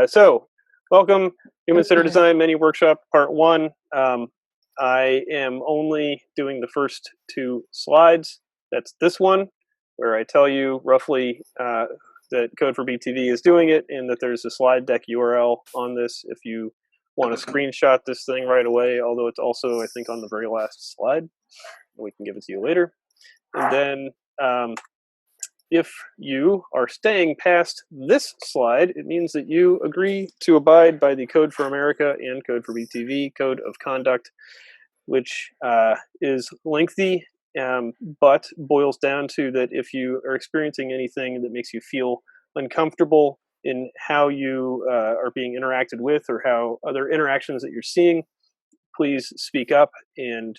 So, welcome, Human-Centered Design Mini Workshop Part 1. I am only doing the first 2 slides. That's this one, where I tell you roughly that Code for BTV is doing it, and that there's a slide deck URL on this if you want to screenshot this thing right away, although it's also, I think, on the very last slide. We can give it to you later. And then if you are staying past this slide, it means that you agree to abide by the Code for America and Code for BTV Code of Conduct, which is lengthy, but boils down to that if you are experiencing anything that makes you feel uncomfortable in how you are being interacted with or how other interactions that you're seeing, please speak up and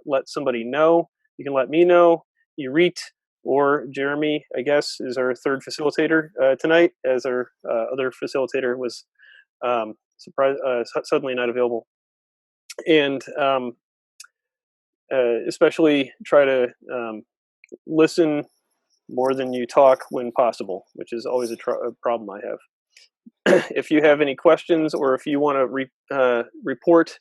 let somebody know. You can let me know. Irit or Jeremy, I guess, is our third facilitator tonight, as our other facilitator was suddenly not available. And especially try to listen more than you talk when possible, which is always a problem I have. If you have any questions, or if you want to report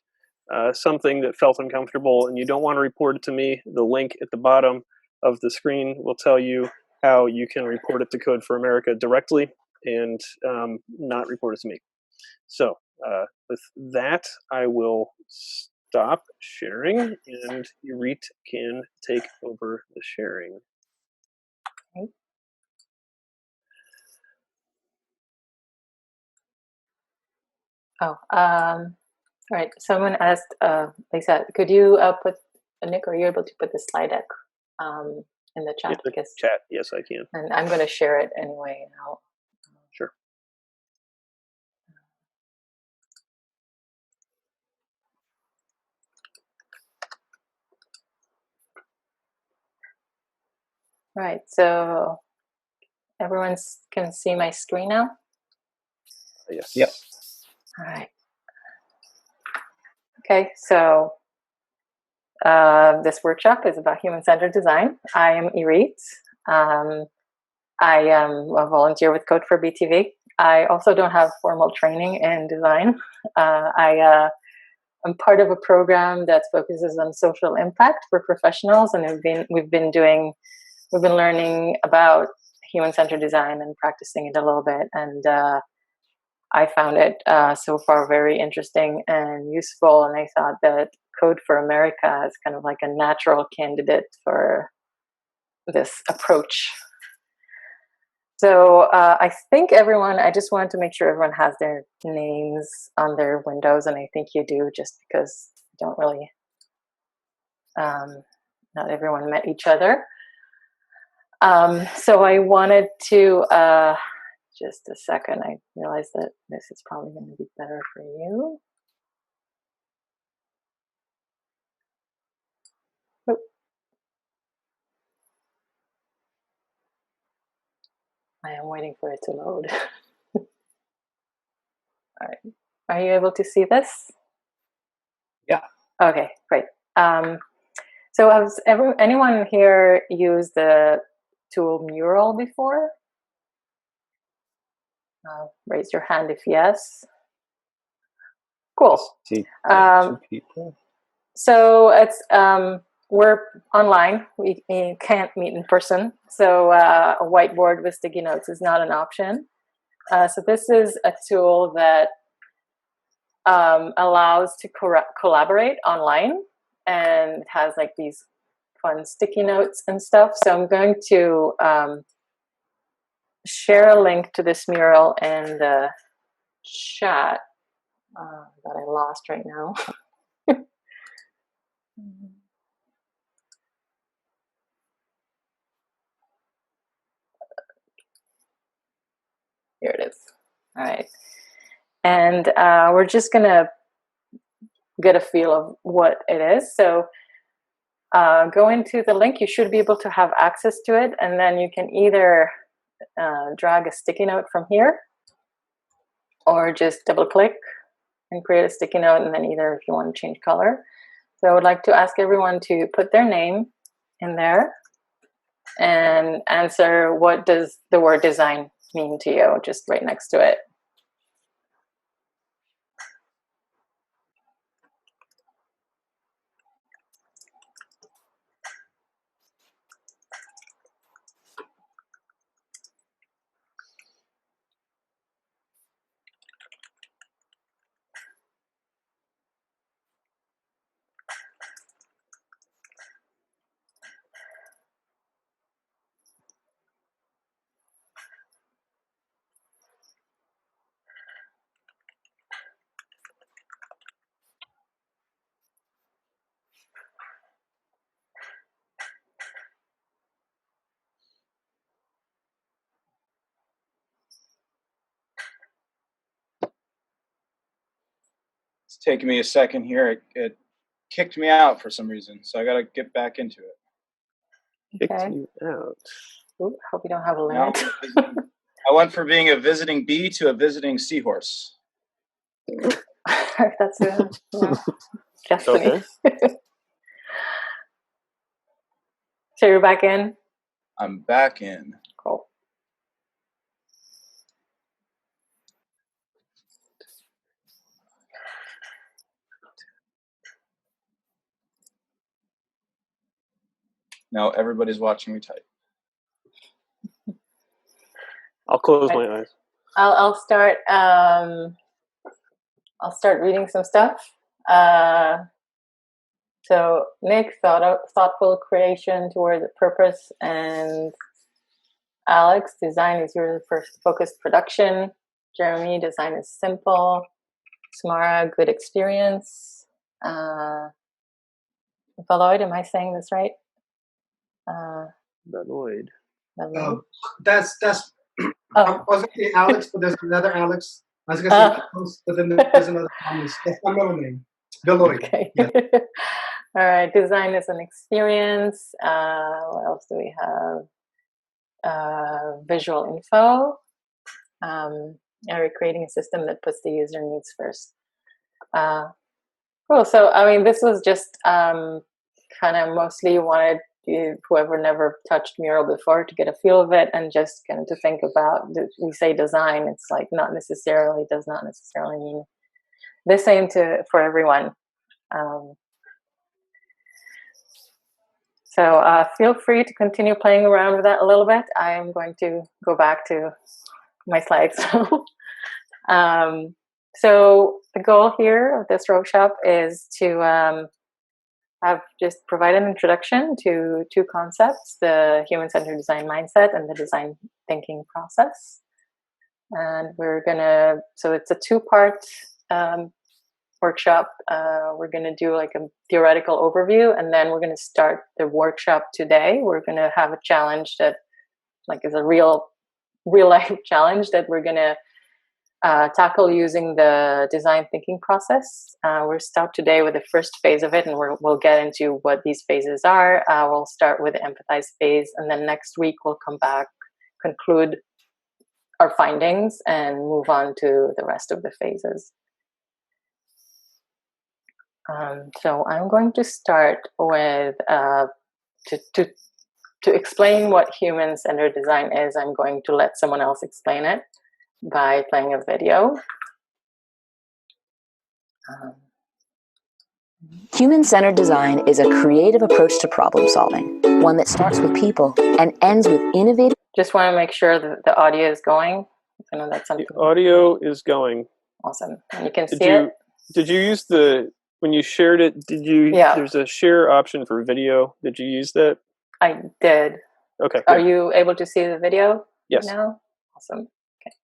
something that felt uncomfortable and you don't want to report it to me, the link at the bottom of the screen will tell you how you can report it to Code for America directly and not report it to me. So with that, I will stop sharing, and Irit can take over the sharing. Okay. Oh, all right. Someone asked, Lisa, could you put, Nick, are you able to put the slide deck in the chat? Chat, yes, I can. And I'm going to share it anyway. Sure. Right, so everyone can see my screen now? Yes. Yep. All right. Okay, so this workshop is about human-centered design. I am Irit. I am a volunteer with Code for BTV. I also don't have formal training in design. I'm part of a program that focuses on social impact for professionals, and we've been learning about human-centered design and practicing it a little bit, and I found it so far very interesting and useful, and I thought that Code for America is kind of like a natural candidate for this approach. So I think I just wanted to make sure everyone has their names on their windows, and I think you do, just because you don't really, not everyone met each other. So I wanted to, just a second, I realized that this is probably going to be better for you. Oh. I am waiting for it to load. All right. Are you able to see this? Yeah. Okay, great. So has anyone here used the tool Mural before? Raise your hand if yes. Cool. See, 2 people. So it's we're online. We can't meet in person. So a whiteboard with sticky notes is not an option. So this is a tool that allows to collaborate online, and it has like these fun sticky notes and stuff. So I'm going to share a link to this mural in the chat that I lost right now. Here it is. All right. And we're just going to get a feel of what it is. So go into the link. You should be able to have access to it. And then you can either drag a sticky note from here, or just double click and create a sticky note. And then either if you want to change color. So I would like to ask everyone to put their name in there and answer, what does the word design mean to you, just right next to it. taking me a second here. It kicked me out for some reason, so I got to get back into it. Kicked Okay. you out. Ooh, hope you don't have a Now limit. I went from being a visiting bee to a visiting seahorse. That's a destiny. Okay. So you're back in? I'm back in. Cool. Now everybody's watching me type. I'll close my eyes. I'll start. I'll start reading some stuff. So Nick, thoughtful creation toward the purpose, and Alex, design is your first focused production. Jeremy, design is simple. Samara, good experience. Valoid, am I saying this right? Benoit. Valoid. That's Oh. I was going to say Alex, but there's another Alex. I was going to say Alex, but then there's another Thomas. That's my middle name. Deloitte. Okay. Yes. All right. Design is an experience. What else do we have? Visual info. We're creating a system that puts the user needs first. Cool. So, I mean, this was just kind of mostly wanted whoever never touched mural before to get a feel of it, and just kind of to think about, we say design, it's like does not necessarily mean the same for everyone. So feel free to continue playing around with that a little bit. I'm going to go back to my slides. So the goal here of this workshop is to have just provide an introduction to two concepts: the human-centered design mindset and the design thinking process. And so it's a two-part workshop. We're gonna do like a theoretical overview, and then we're gonna start the workshop today. We're gonna have a challenge that is a real life challenge that we're gonna tackle using the design thinking process. We'll start today with the first phase of it, and we'll get into what these phases are. We'll start with the empathize phase, and then next week we'll come back, conclude our findings, and move on to the rest of the phases. So I'm going to start with to explain what human-centered design is. I'm going to let someone else explain it by playing a video. Human-centered design is a creative approach to problem solving, one that starts with people and ends with innovative... Just want to make sure that the audio is going. I know that's something. The audio is going. Awesome. And you can see it. Did you use when you shared it, Yeah. There's a share option for video. Did you use that? I did. Okay. Are you able to see the video? Yes. Now? Awesome.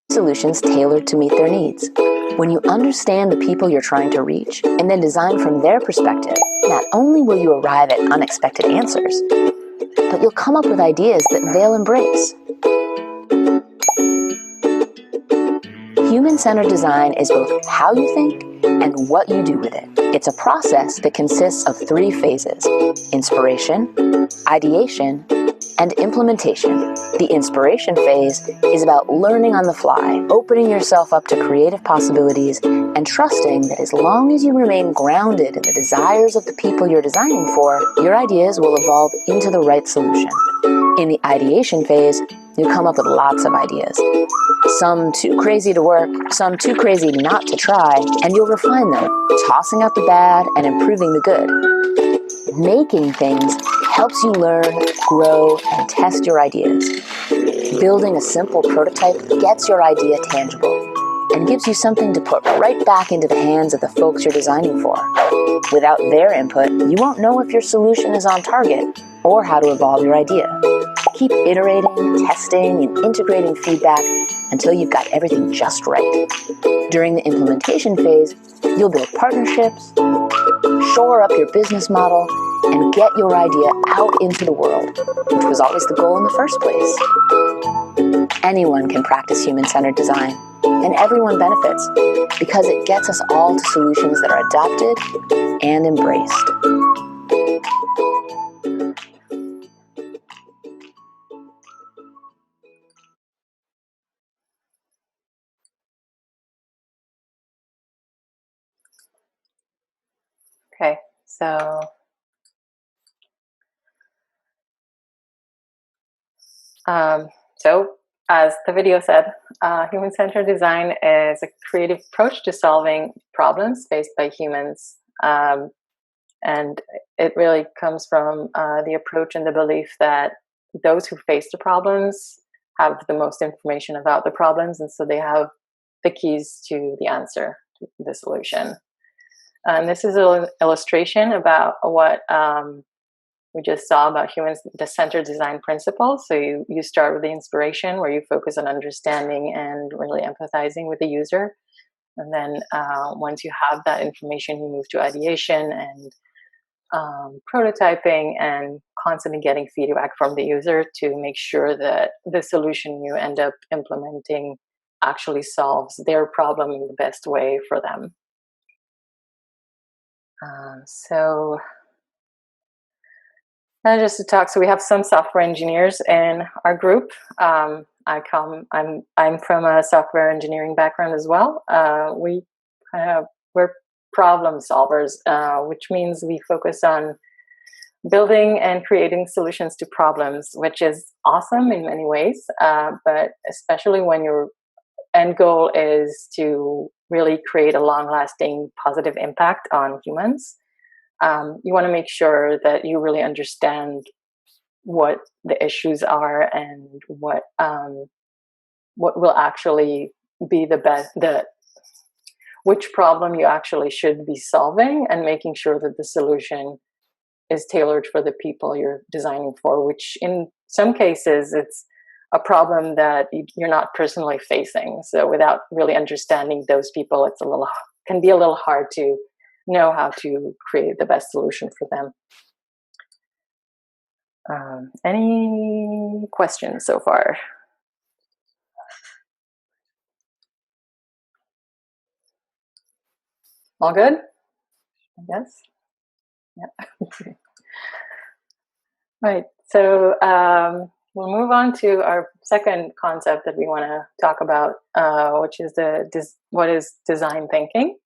Solutions tailored to meet their needs. When you understand the people you're trying to reach and then design from their perspective, not only will you arrive at unexpected answers, but you'll come up with ideas that they'll embrace. Human-centered design is both how you think and what you do with it. It's a process that consists of 3 phases: inspiration, ideation, and implementation. The inspiration phase is about learning on the fly, opening yourself up to creative possibilities, and trusting that as long as you remain grounded in the desires of the people you're designing for, your ideas will evolve into the right solution. In the ideation phase, you come up with lots of ideas. Some too crazy to work, some too crazy not to try, and you'll refine them, tossing out the bad and improving the good. Making things helps you learn, grow, and test your ideas. Building a simple prototype gets your idea tangible and gives you something to put right back into the hands of the folks you're designing for. Without their input, you won't know if your solution is on target or how to evolve your idea. Keep iterating, testing, and integrating feedback until you've got everything just right. During the implementation phase, you'll build partnerships, shore up your business model, and get your idea out into the world, which was always the goal in the first place. Anyone can practice human-centered design. and everyone benefits because it gets us all to solutions that are adopted and embraced. Okay, so as the video said, human-centered design is a creative approach to solving problems faced by humans. And it really comes from the approach and the belief that those who face the problems have the most information about the problems, and so they have the keys to the answer, to the solution. And this is an illustration about what we just saw about human-centered design principles. So you start with the inspiration, where you focus on understanding and really empathizing with the user. And then once you have that information, you move to ideation and prototyping, and constantly getting feedback from the user to make sure that the solution you end up implementing actually solves their problem in the best way for them. Just to talk, so we have some software engineers in our group. I'm from a software engineering background as well. We're problem solvers, which means we focus on building and creating solutions to problems, which is awesome in many ways, but especially when your end goal is to really create a long-lasting positive impact on humans. You want to make sure that you really understand what the issues are and what will actually be the best, which problem you actually should be solving, and making sure that the solution is tailored for the people you're designing for, which in some cases it's a problem that you're not personally facing. So without really understanding those people, can be a little hard to know how to create the best solution for them. Any questions so far? All good? I guess. Yeah. Right. So we'll move on to our second concept that we want to talk about, which is what is design thinking.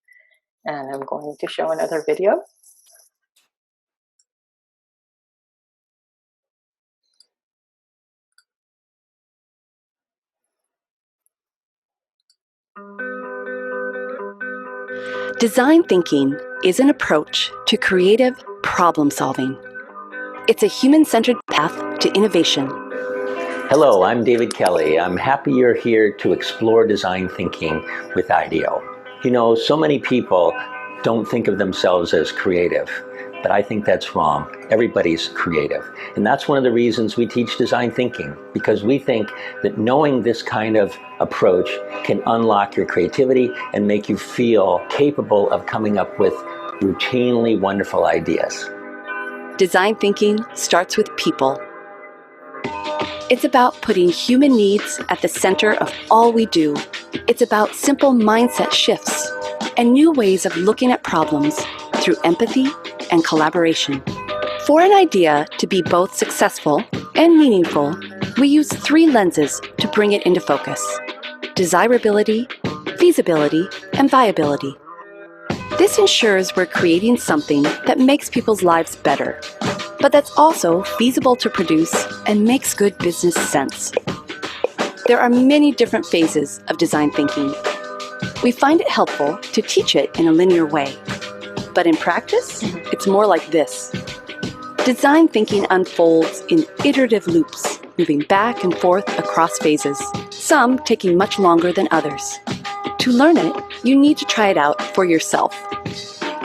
And I'm going to show another video. Design thinking is an approach to creative problem solving. It's a human-centered path to innovation. Hello, I'm David Kelly. I'm happy you're here to explore design thinking with IDEO. You know, so many people don't think of themselves as creative, but I think that's wrong. Everybody's creative. And that's one of the reasons we teach design thinking, because we think that knowing this kind of approach can unlock your creativity and make you feel capable of coming up with routinely wonderful ideas. Design thinking starts with people. It's about putting human needs at the center of all we do. It's about simple mindset shifts and new ways of looking at problems through empathy and collaboration. For an idea to be both successful and meaningful, we use 3 lenses to bring it into focus: desirability, feasibility, and viability. This ensures we're creating something that makes people's lives better, but that's also feasible to produce and makes good business sense. There are many different phases of design thinking. We find it helpful to teach it in a linear way, but in practice, it's more like this. Design thinking unfolds in iterative loops, moving back and forth across phases, some taking much longer than others. To learn it, you need to try it out for yourself.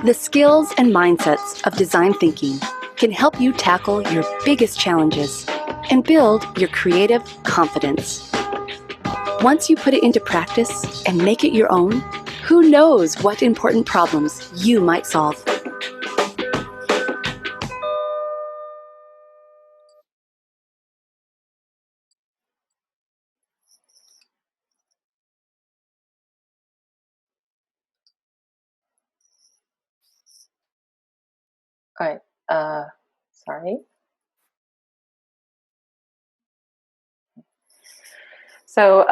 The skills and mindsets of design thinking can help you tackle your biggest challenges and build your creative confidence. Once you put it into practice and make it your own, who knows what important problems you might solve. right. Sorry. So,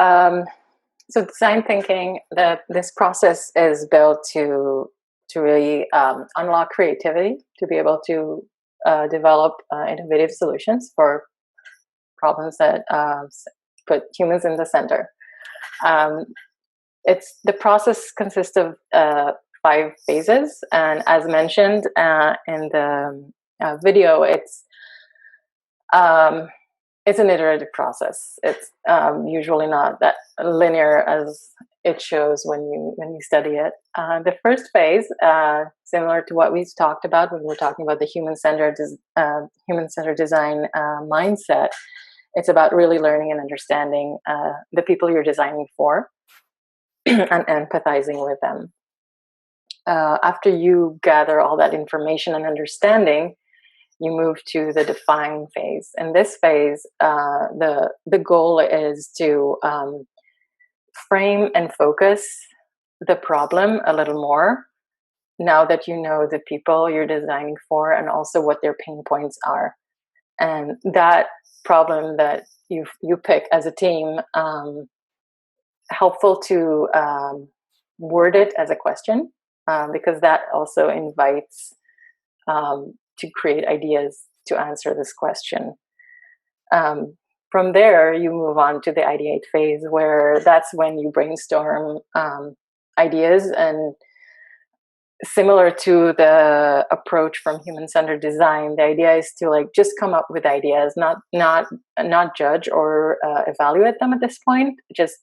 so design thinking, this process is built to really unlock creativity, to be able to develop innovative solutions for problems that put humans in the center. The process consists of 5 phases, and as mentioned in the video, it's an iterative process. It's usually not that linear as it shows when you study it. The first phase, similar to what we talked about when we were talking about the human-centered design mindset, it's about really learning and understanding the people you're designing for and empathizing with them. After you gather all that information and understanding, you move to the define phase. In this phase, the goal is to frame and focus the problem a little more now that you know the people you're designing for and also what their pain points are. And that problem that you pick as a team, helpful to word it as a question, because that also invites to create ideas to answer this question. From there, you move on to the ideate phase, where that's when you brainstorm ideas, and similar to the approach from human-centered design, the idea is to like just come up with ideas, not judge or evaluate them at this point. Just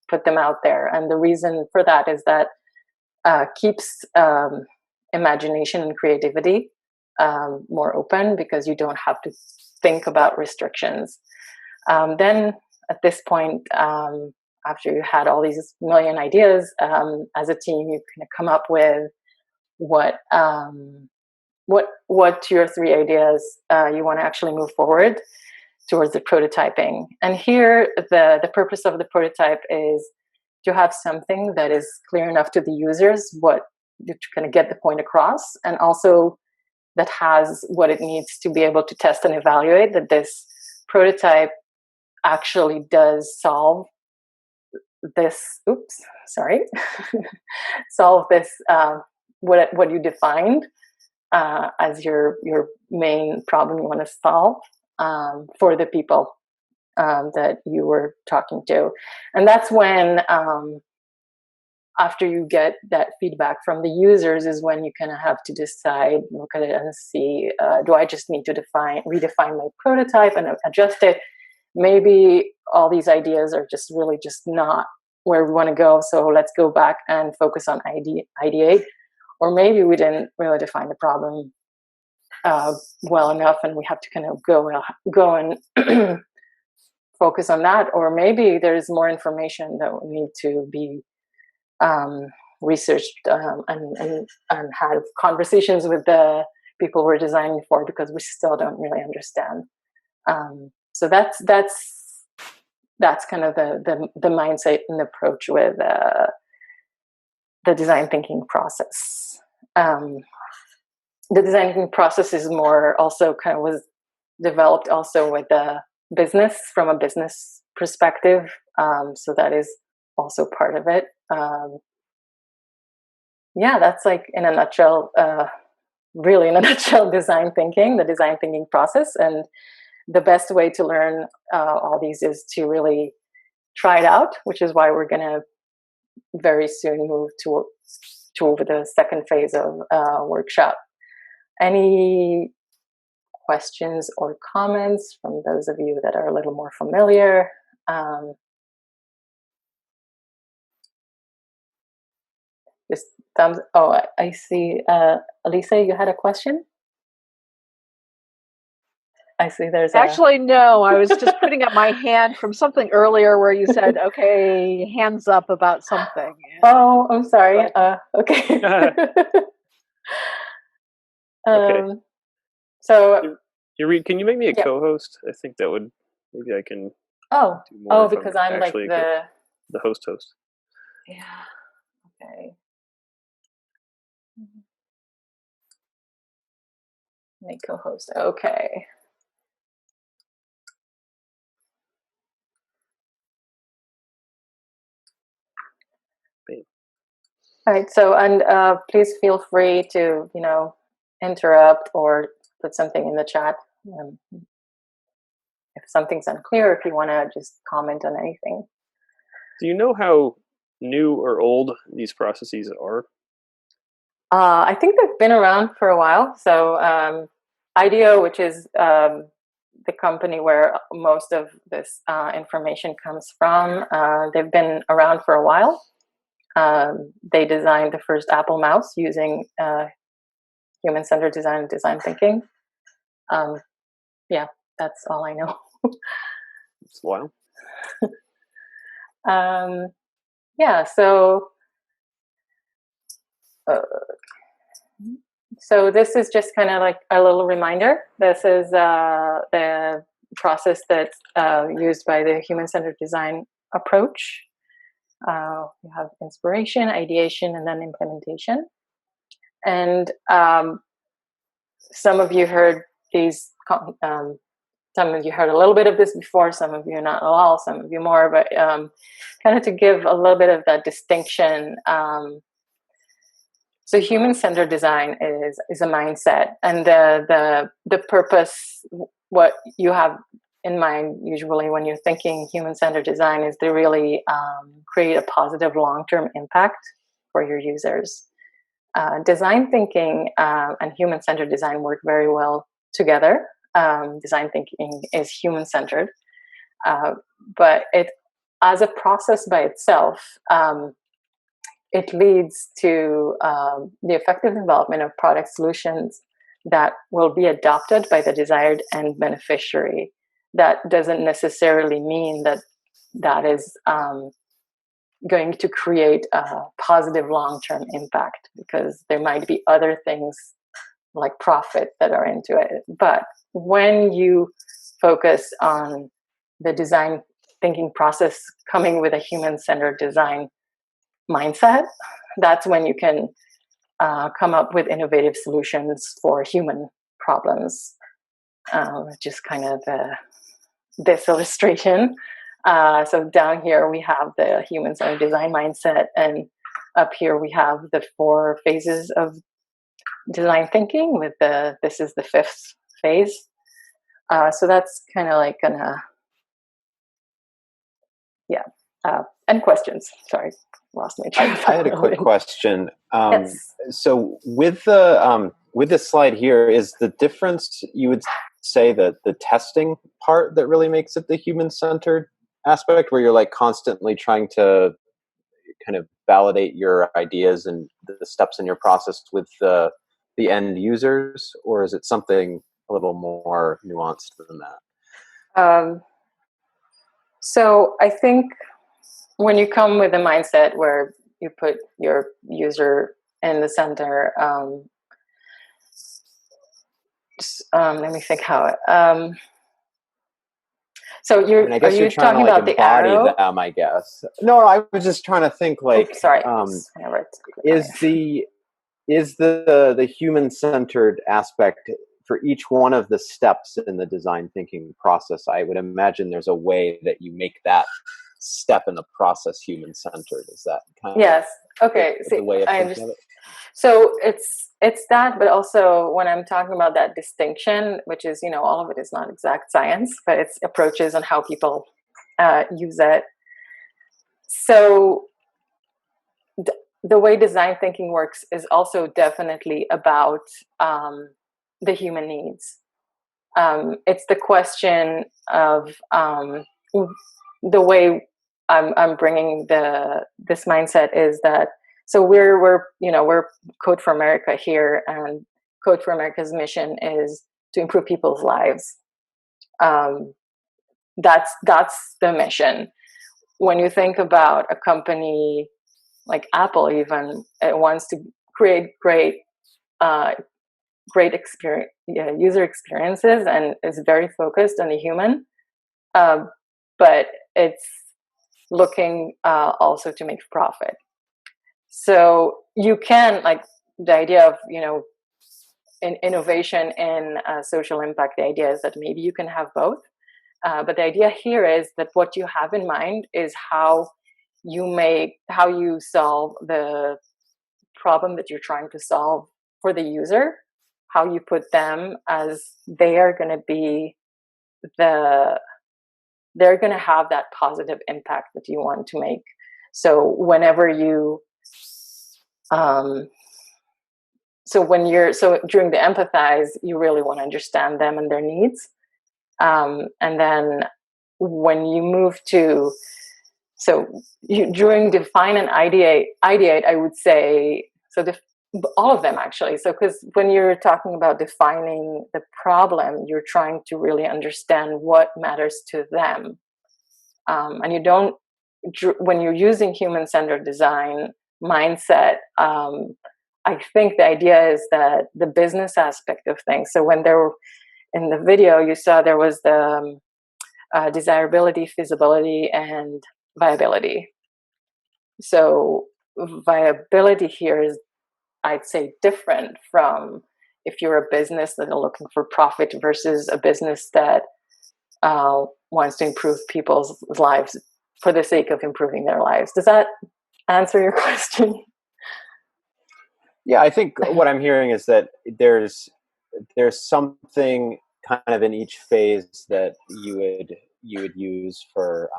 put them out there, and the reason for that is that keeps imagination and creativity more open, because you don't have to think about restrictions. Then at this point, after you had all these million ideas, as a team, you can come up with what your 3 ideas you want to actually move forward towards the prototyping. And here, the purpose of the prototype is to have something that is clear enough to the users, what to kind of get the point across, and also that has what it needs to be able to test and evaluate that this prototype actually does solve this. Solve this what you defined as your main problem you want to solve for the people that you were talking to. And that's when, after you get that feedback from the users, is when you kind of have to decide, look at it and see, do I just need to redefine my prototype and adjust it? Maybe all these ideas are just really just not where we want to go, so let's go back and focus on ideate. Or maybe we didn't really define the problem well enough, and we have to kind of go and focus on that. Or maybe there's more information that will need to be researched and have conversations with the people we're designing for, because we still don't really understand. So that's kind of the mindset and approach with the design thinking process. The design thinking process is more also kind of was developed also with the business, from a business perspective. So that is also part of it. That's like in a nutshell, really in a nutshell, design thinking, the design thinking process. And the best way to learn all these is to really try it out, which is why we're going to very soon move to the second phase of workshop. Any questions or comments from those of you that are a little more familiar? Just thumbs. Oh, I see. Elisa, you had a question? I see there's Actually, no, I was just putting up my hand from something earlier where you said, okay, hands up about something. Oh, I'm sorry. Okay. Okay. So, Irit, can you make me a co-host? I think that would, maybe I can do more because I'm like the host. Yeah. Okay. Make co-host. Okay. All right. So, and please feel free to, interrupt or put something in the chat. If something's unclear, if you want to just comment on anything. Do you know how new or old these processes are? I think they've been around for a while. So IDEO, which is the company where most of this information comes from, they've been around for a while. They designed the first Apple mouse using human-centered design and design thinking. Yeah, that's all I know. It's a while. Yeah, so this is just kind of like a little reminder. This is the process that's used by the human-centered design approach. You have inspiration, ideation, and then implementation. And some of you heard these. Some of you heard a little bit of this before. Some of you not at all. Some of you more. But kind of to give a little bit of that distinction. So human-centered design is a mindset, and the purpose, what you have in mind usually when you're thinking human-centered design, is to really create a positive long-term impact for your users. Design thinking and human-centered design work very well together. Design thinking is human-centered, but it, as a process by itself, it leads to the effective development of product solutions that will be adopted by the desired end beneficiary. That doesn't necessarily mean that that is going to create a positive long-term impact, because there might be other things like profit that are into it. But when you focus on the design thinking process coming with a human-centered design mindset, that's when you can come up with innovative solutions for human problems. Just kind of this illustration. So down here we have the human-centered design mindset, and up here we have the 4 phases of design thinking. With this is the 5th phase. So that's kind of like and questions. Sorry, lost my train of thought. I had a quick question. Yes. So with this slide here, is the difference, you would say, that the testing part that really makes it the human-centered aspect, where you're like constantly trying to kind of validate your ideas and the steps in your process with the end users, or is it something a little more nuanced than that? So I think when you come with a mindset where you put your user in the center, let me think how. So you're, I guess are you talking about the arrow? Them, I guess. No, I was just trying to think like, sorry. is the human-centered aspect for each one of the steps in the design thinking process? I would imagine there's a way that you make that step in the process human-centered. Is that kind of yes? Okay. the way of thinking of it? So it's that, but also when I'm talking about that distinction, which is, all of it is not exact science, but it's approaches and how people use it. So the way design thinking works is also definitely about the human needs. It's the question of the way I'm bringing this mindset is that, so we're Code for America here, and Code for America's mission is to improve people's lives. That's the mission. When you think about a company like Apple, even, it wants to create great experience, user experiences, and is very focused on the human. But it's looking also to make profit. So you can, like, the idea of in innovation and social impact. The idea is that maybe you can have both. But the idea here is that what you have in mind is how you solve the problem that you're trying to solve for the user, how you put them as they are going to be they're going to have that positive impact that you want to make. So whenever you during the empathize, you really want to understand them and their needs. And then when you move to, during define and ideate, I would say, all of them actually. So, because when you're talking about defining the problem, you're trying to really understand what matters to them. And you don't, when you're using human-centered design mindset, I think the idea is that the business aspect of things. So when there were, in the video, you saw there was the desirability, feasibility, and viability. So viability here is, I'd say, different from if you're a business that are looking for profit versus a business that wants to improve people's lives for the sake of improving their lives. Does that answer your question? Yeah, I think what I'm hearing is that there's something kind of in each phase that you would use for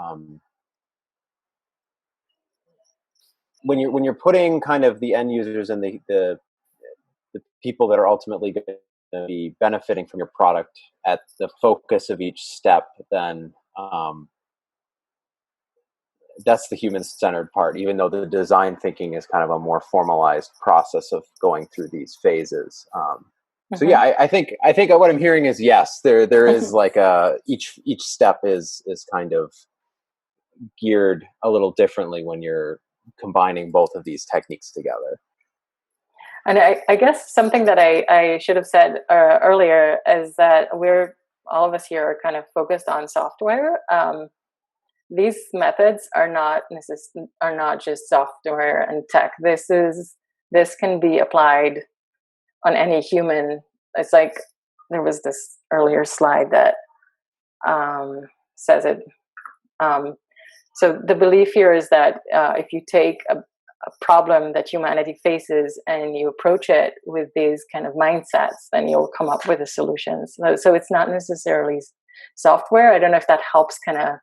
when you're putting kind of the end users and the people that are ultimately going to be benefiting from your product at the focus of each step, then that's the human-centered part, even though the design thinking is kind of a more formalized process of going through these phases. So yeah, I think what I'm hearing is yes, there is like each step is kind of geared a little differently when you're combining both of these techniques together. And I guess something that I should have said earlier is that all of us here are kind of focused on software. These methods are not just software and tech. This can be applied on any human. It's like there was this earlier slide that says it. So the belief here is that if you take a problem that humanity faces and you approach it with these kind of mindsets, then you'll come up with a solution. So it's not necessarily software. I don't know if that helps kind of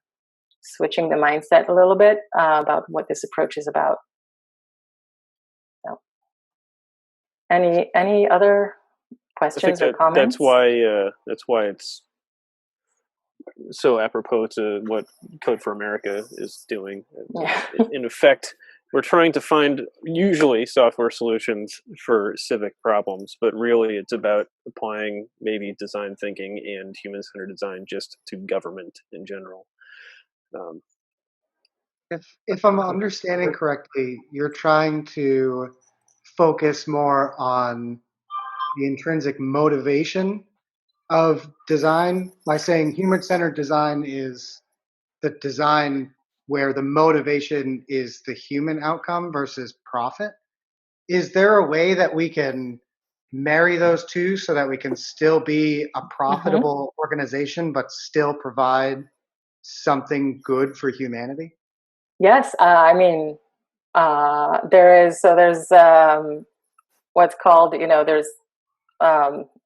switching the mindset a little bit about what this approach is about. So, any other questions or comments? That's why it's so apropos to what Code for America is doing. Yeah. In effect, we're trying to find usually software solutions for civic problems, but really it's about applying maybe design thinking and human-centered design just to government in general. If I'm understanding correctly, you're trying to focus more on the intrinsic motivation of design by saying human-centered design is the design where the motivation is the human outcome versus profit. Is there a way that we can marry those two so that we can still be a profitable organization but still provide something good for humanity? Yes, I mean, there's what's called, there's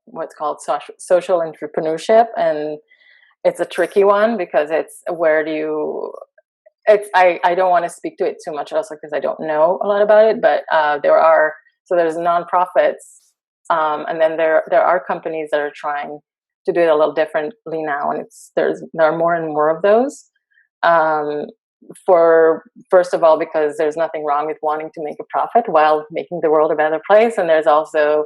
what's called social entrepreneurship, and it's a tricky one because it's I don't want to speak to it too much also because I don't know a lot about it, but there's nonprofits, and then there are companies that are trying to do it a little differently now, and there are more and more of those. First of all, because there's nothing wrong with wanting to make a profit while making the world a better place, and there's also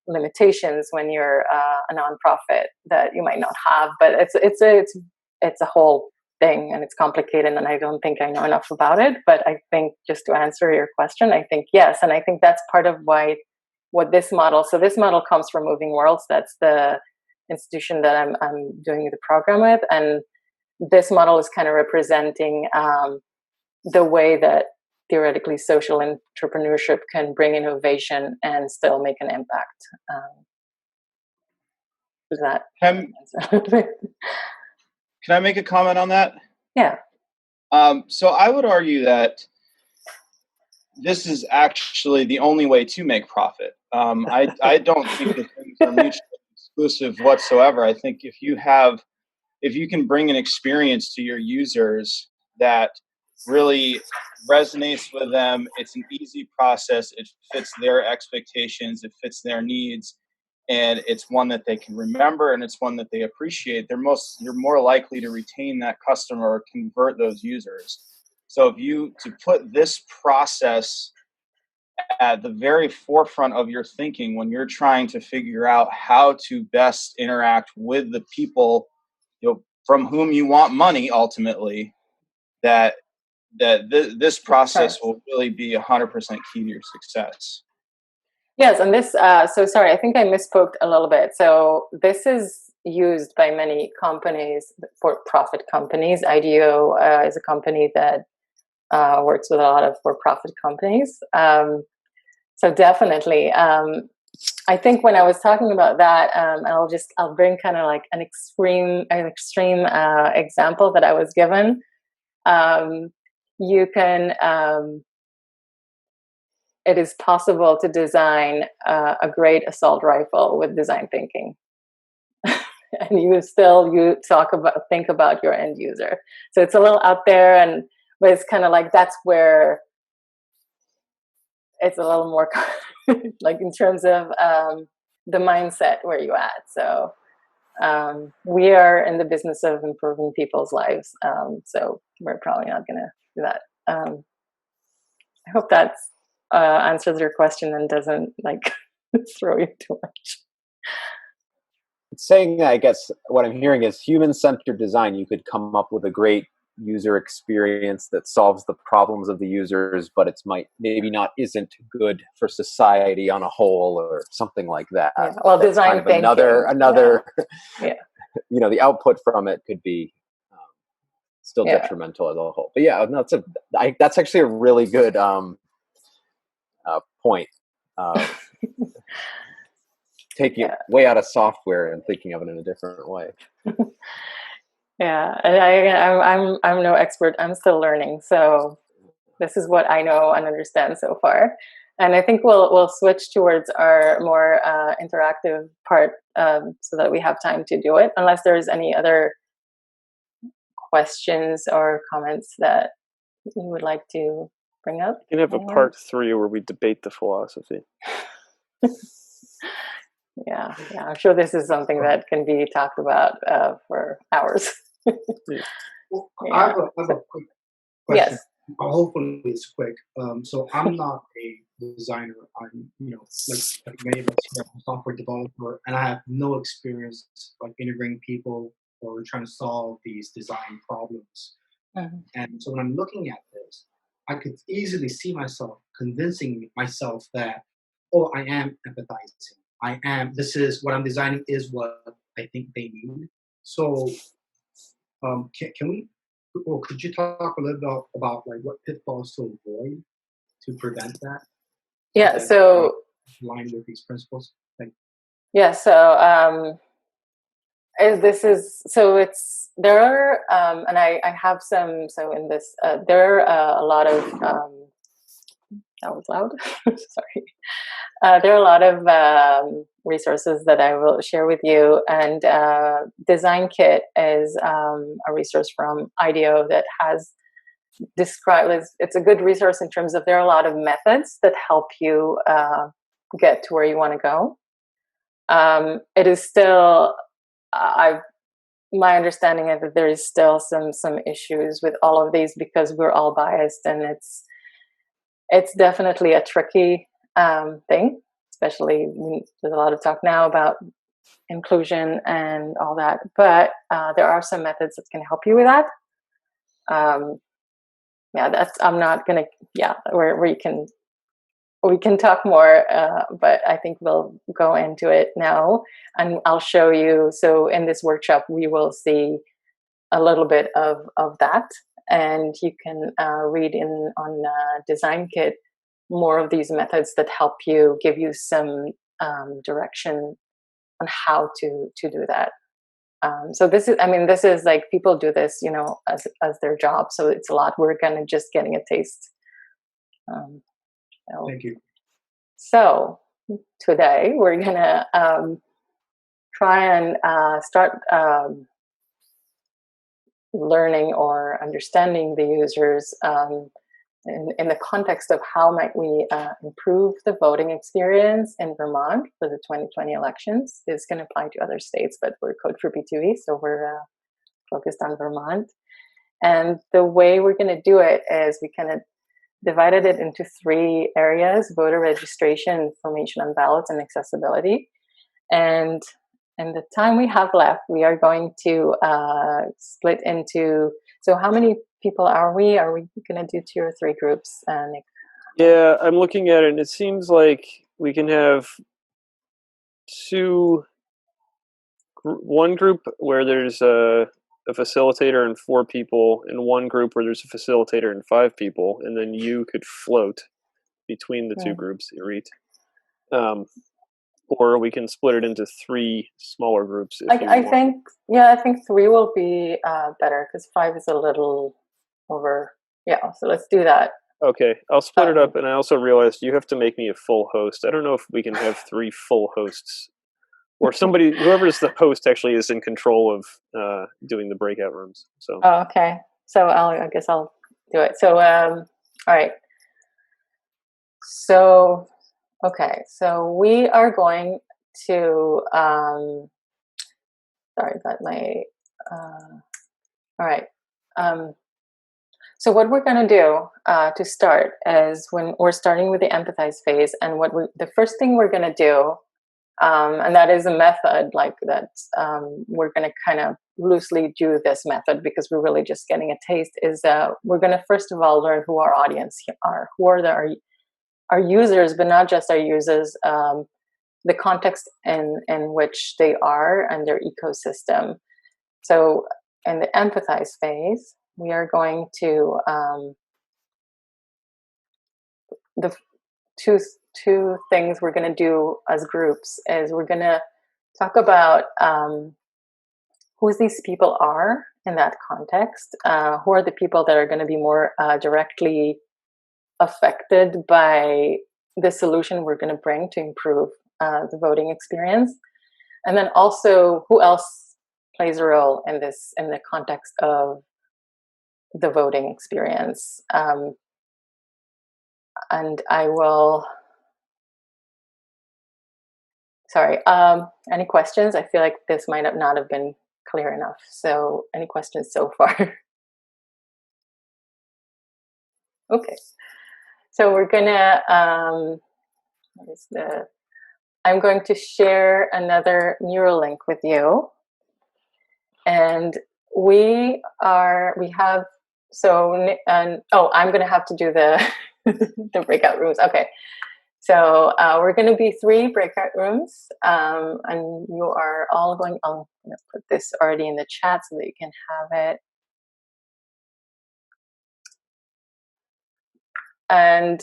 limitations when you're a nonprofit that you might not have. But it's a whole thing, and it's complicated, and I don't think I know enough about it. But I think, just to answer your question, I think yes, and I think that's part of what this model. So this model comes from Moving Worlds. That's the institution that I'm doing the program with, and this model is kind of representing the way that theoretically social entrepreneurship can bring innovation and still make an impact. Does that Can I make a comment on that? Yeah. So I would argue that this is actually the only way to make profit. I don't think the things are mutually exclusive whatsoever. I think if you can bring an experience to your users that really resonates with them, it's an easy process, it fits their expectations, it fits their needs, and it's one that they can remember and it's one that they appreciate, you're more likely to retain that customer or convert those users. So to put this process at the very forefront of your thinking when you're trying to figure out how to best interact with the people, from whom you want money ultimately, this process will really be 100% key to your success. Yes, and this, so sorry, I think I misspoke a little bit. So this is used by many companies, for-profit companies. IDEO is a company that works with a lot of for-profit companies. So definitely, I think when I was talking about that, I'll bring kind of like an extreme example that I was given. You can, it is possible to design a great assault rifle with design thinking. And you think about your end user. So it's a little out there, but it's kind of like, that's where it's a little more like in terms of the mindset where you at. So we are in the business of improving people's lives. So we're probably not going to do that. I hope that answers your question and doesn't like throw you too much. Saying that, I guess what I'm hearing is human-centered design. You could come up with a great user experience that solves the problems of the users, but isn't good for society on a whole, or something like that. Yeah. Well, that's design kind of thinking. another. Yeah. The output from it could be still detrimental as a whole. But yeah, no, that's actually a really good point. Taking it way out of software and thinking of it in a different way. Yeah, and I'm no expert. I'm still learning. So this is what I know and understand so far. And I think we'll switch towards our more interactive part so that we have time to do it. Unless there's any other questions or comments that you would like to bring up. You can have a part 3 where we debate the philosophy. Yeah, I'm sure this is something that can be talked about for hours. Well, I have a quick question. Yes. Hopefully it's quick. So I'm not a designer. I'm, like many of us here, I'm a software developer, and I have no experience like integrating people or trying to solve these design problems. Mm-hmm. And so when I'm looking at this, I could easily see myself convincing myself that, oh, I am empathizing. This is what I'm designing is what I think they need. So can we, or could you talk a little bit about like what pitfalls to avoid to prevent that? Yeah. So line with these principles. Yeah. So there are and I have some. So in this there are a lot of that was loud. Sorry. There are a lot of resources that I will share with you, and Design Kit is a resource from IDEO that has described. It's a good resource in terms of there are a lot of methods that help you get to where you want to go. It is still, my understanding is that there is still some issues with all of these because we're all biased, and it's definitely a tricky thing, especially when there's a lot of talk now about inclusion and all that. But there are some methods that can help you with that. I'm not gonna. Yeah, we can talk more, but I think we'll go into it now, and I'll show you. So in this workshop, we will see a little bit of that, and you can read on Design Kit more of these methods that help you, give you some direction how to do that. So this is like, people do this, you know, as their job. So it's a lot. We're kind of just getting a taste. Thank you. So today we're gonna try and start learning or understanding the users in the context of how might we improve the voting experience in Vermont for the 2020 elections. This can apply to other states, but we're Code for B2E, so we're focused on Vermont. And the way we're going to do it is we kind of divided it into 3 areas: voter registration, information on ballots, and accessibility. And in the time we have left, we are going to split into, so how many people are we? Are we going to do 2 or 3 groups, Nick? Yeah, I'm looking at it, and it seems like we can have one group where there's a facilitator and 4 people, and one group where there's a facilitator and 5 people, and then you could float between the 2 groups, Irit. Or we can split it into 3 smaller groups. I think 3 will be better, because 5 is a little over. Yeah, so let's do that. Okay, I'll split it up, and I also realized you have to make me a full host. I don't know if we can have 3 full hosts, or somebody, whoever's the host actually is in control of doing the breakout rooms. So. Oh, okay. So I guess I'll do it. So all right. So okay. So we are going to sorry about my all right. So what we're going to do to start is, when we're starting with the empathize phase, and the first thing we're going to do, and that is a method like that. We're going to kind of loosely do this method because we're really just getting a taste. Is we're going to first of all learn who our audience are, who are our users, but not just our users. The context in which they are and their ecosystem. So in the empathize phase, we are going to the two things we're going to do as groups is we're going to talk about who these people are in that context, who are the people that are going to be more directly affected by the solution we're going to bring to improve the voting experience, and then also who else plays a role in the context of the voting experience. And I will. Sorry. Any questions? I feel like this might not have been clear enough. So, any questions so far? Okay. So we're gonna. I'm going to share another neural link with you, and I'm going to have to do the the breakout rooms. Okay. So we're going to be 3 breakout rooms, and you are all going. I'm going to put this already in the chat so that you can have it. And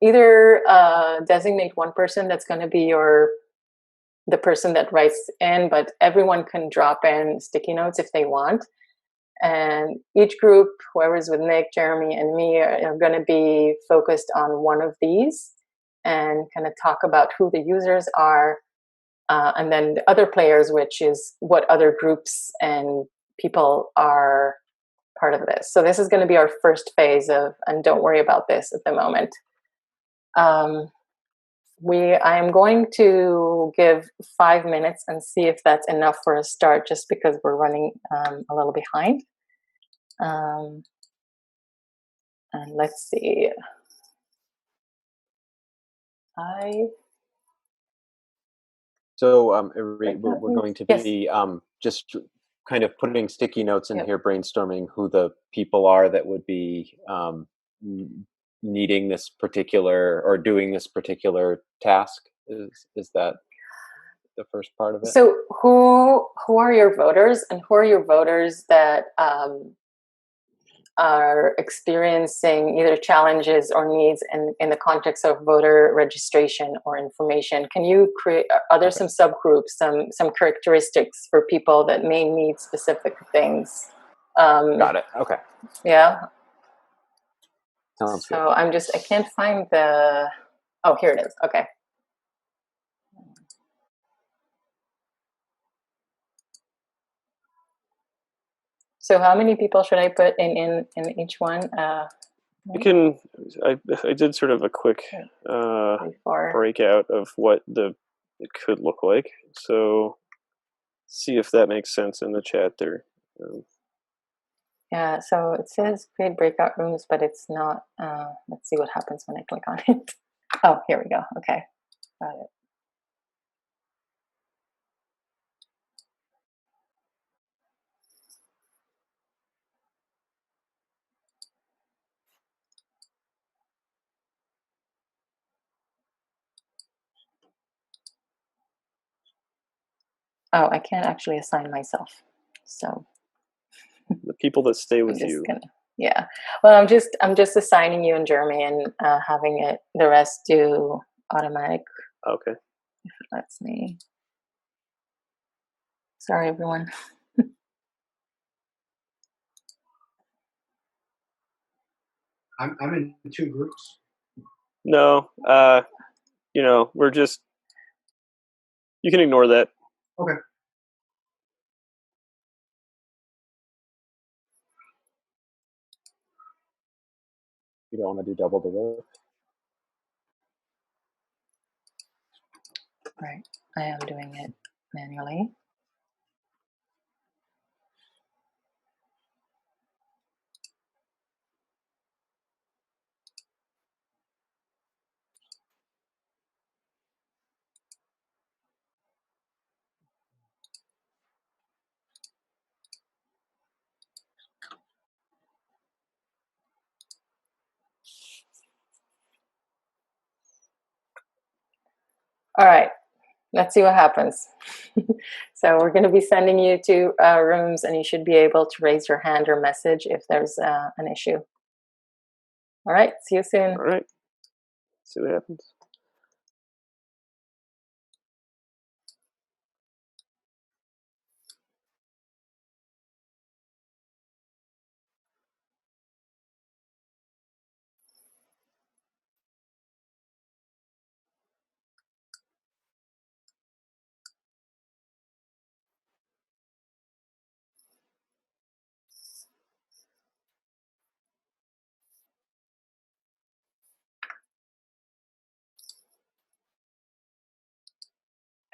either designate one person that's going to be the person that writes in, but everyone can drop in sticky notes if they want. And each group, whoever's with Nick, Jeremy, and me, are going to be focused on one of these and kind of talk about who the users are, and then the other players, which is what other groups and people are part of this. So this is going to be our first phase and don't worry about this at the moment. I am going to give 5 minutes and see if that's enough for a start, just because we're running a little behind. And let's see. So we're going to be just kind of putting sticky notes in here, brainstorming who the people are that would be needing this particular or doing this particular task. Is that the first part of it? So who are your voters, and who are your voters that are experiencing either challenges or needs in the context of voter registration or information. Can you create, are there some subgroups, some characteristics for people that may need specific things? Got it. Okay. Yeah. Sounds good. So I can't find the, oh, here it is. Okay. So how many people should I put in each one? You can. I did sort of a quick breakout of what it could look like. So see if that makes sense in the chat there. Yeah. So it says create breakout rooms, but it's not. Let's see what happens when I click on it. Oh, here we go. Okay, got it. Oh, I can't actually assign myself. So the people that stay with you. Yeah. Well, I'm just assigning you and Jeremy and having the rest do automatic. Okay. If it lets me. Sorry, everyone. I'm in 2 groups. No, we're just. You can ignore that. Okay. You don't want to do double the work. Right. I am doing it manually. All right. Let's see what happens. So we're going to be sending you to rooms, and you should be able to raise your hand or message if there's an issue. All right. See you soon. All right. See what happens.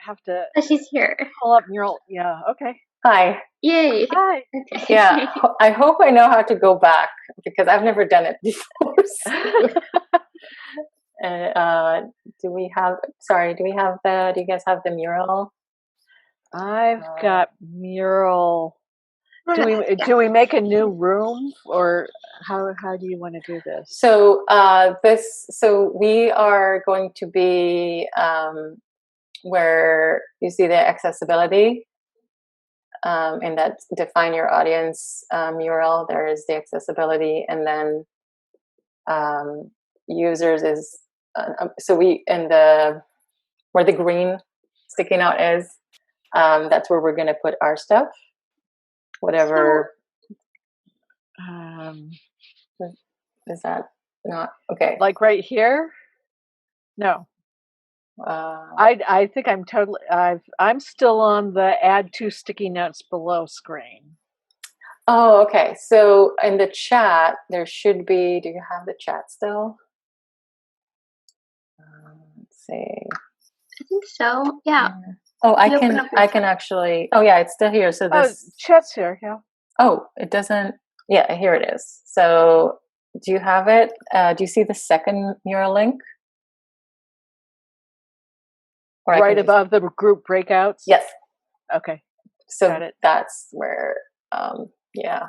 Have to. Oh, she's here. Pull up mural. Yeah. Okay. Hi. Yay. Hi. Okay. Yeah. I hope I know how to go back because I've never done it before. Do we have do you guys have the mural? I've got mural. Do we make a new room, or how do you want to do this? So so we are going to be where you see the accessibility in that define your audience mural. There is the accessibility, and then users is so we in the where the green sticking out is. That's where we're going to put our stuff. Whatever. Is that not okay? Like right here? No. I think I'm totally. I'm still on the add 2 sticky notes below screen. Oh, okay. So in the chat, there should be. Do you have the chat still? Let's see. I think so. Yeah. Oh, I can actually. Oh, yeah, it's still here. So this chat's here. Yeah. Oh, it doesn't. Yeah, here it is. So, do you have it? Do you see the second mural link? Or right above the group breakouts. Yes. Okay. So got it. That's where. Yeah.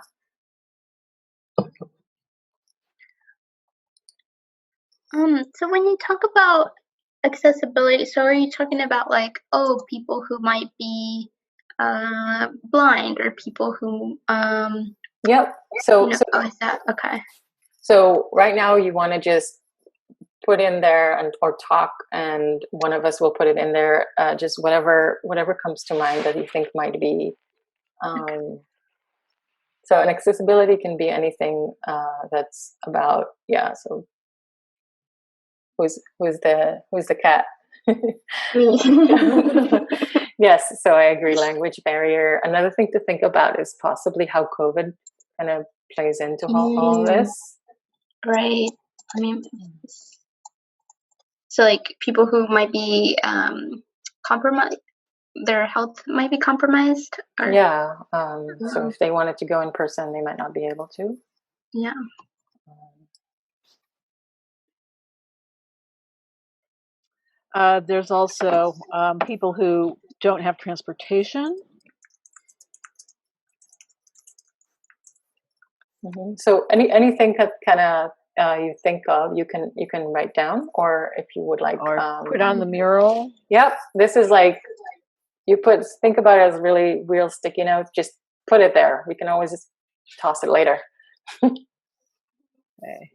So when you talk about accessibility, so are you talking about like, people who might be blind, or people who Yep. So, No, oh, is that okay? So right now you want to just put in there or talk, and one of us will put it in there. Just whatever comes to mind that you think might be. Okay. So an accessibility can be anything that's about So who's the cat? Me. Yes. So I agree. Language barrier. Another thing to think about is possibly how COVID kind of plays into all this. Right. I mean, so like people who might be compromised, their health might be compromised. Or, Yeah. So if they wanted to go in person, they might not be able to. Yeah. There's also people who don't have transportation. Mm-hmm. So anything that kind of you think of, you can write down, or if you would like, or put on the mural. Yep, this is like think about it as really real sticky notes. Just put it there. We can always just toss it later. Okay.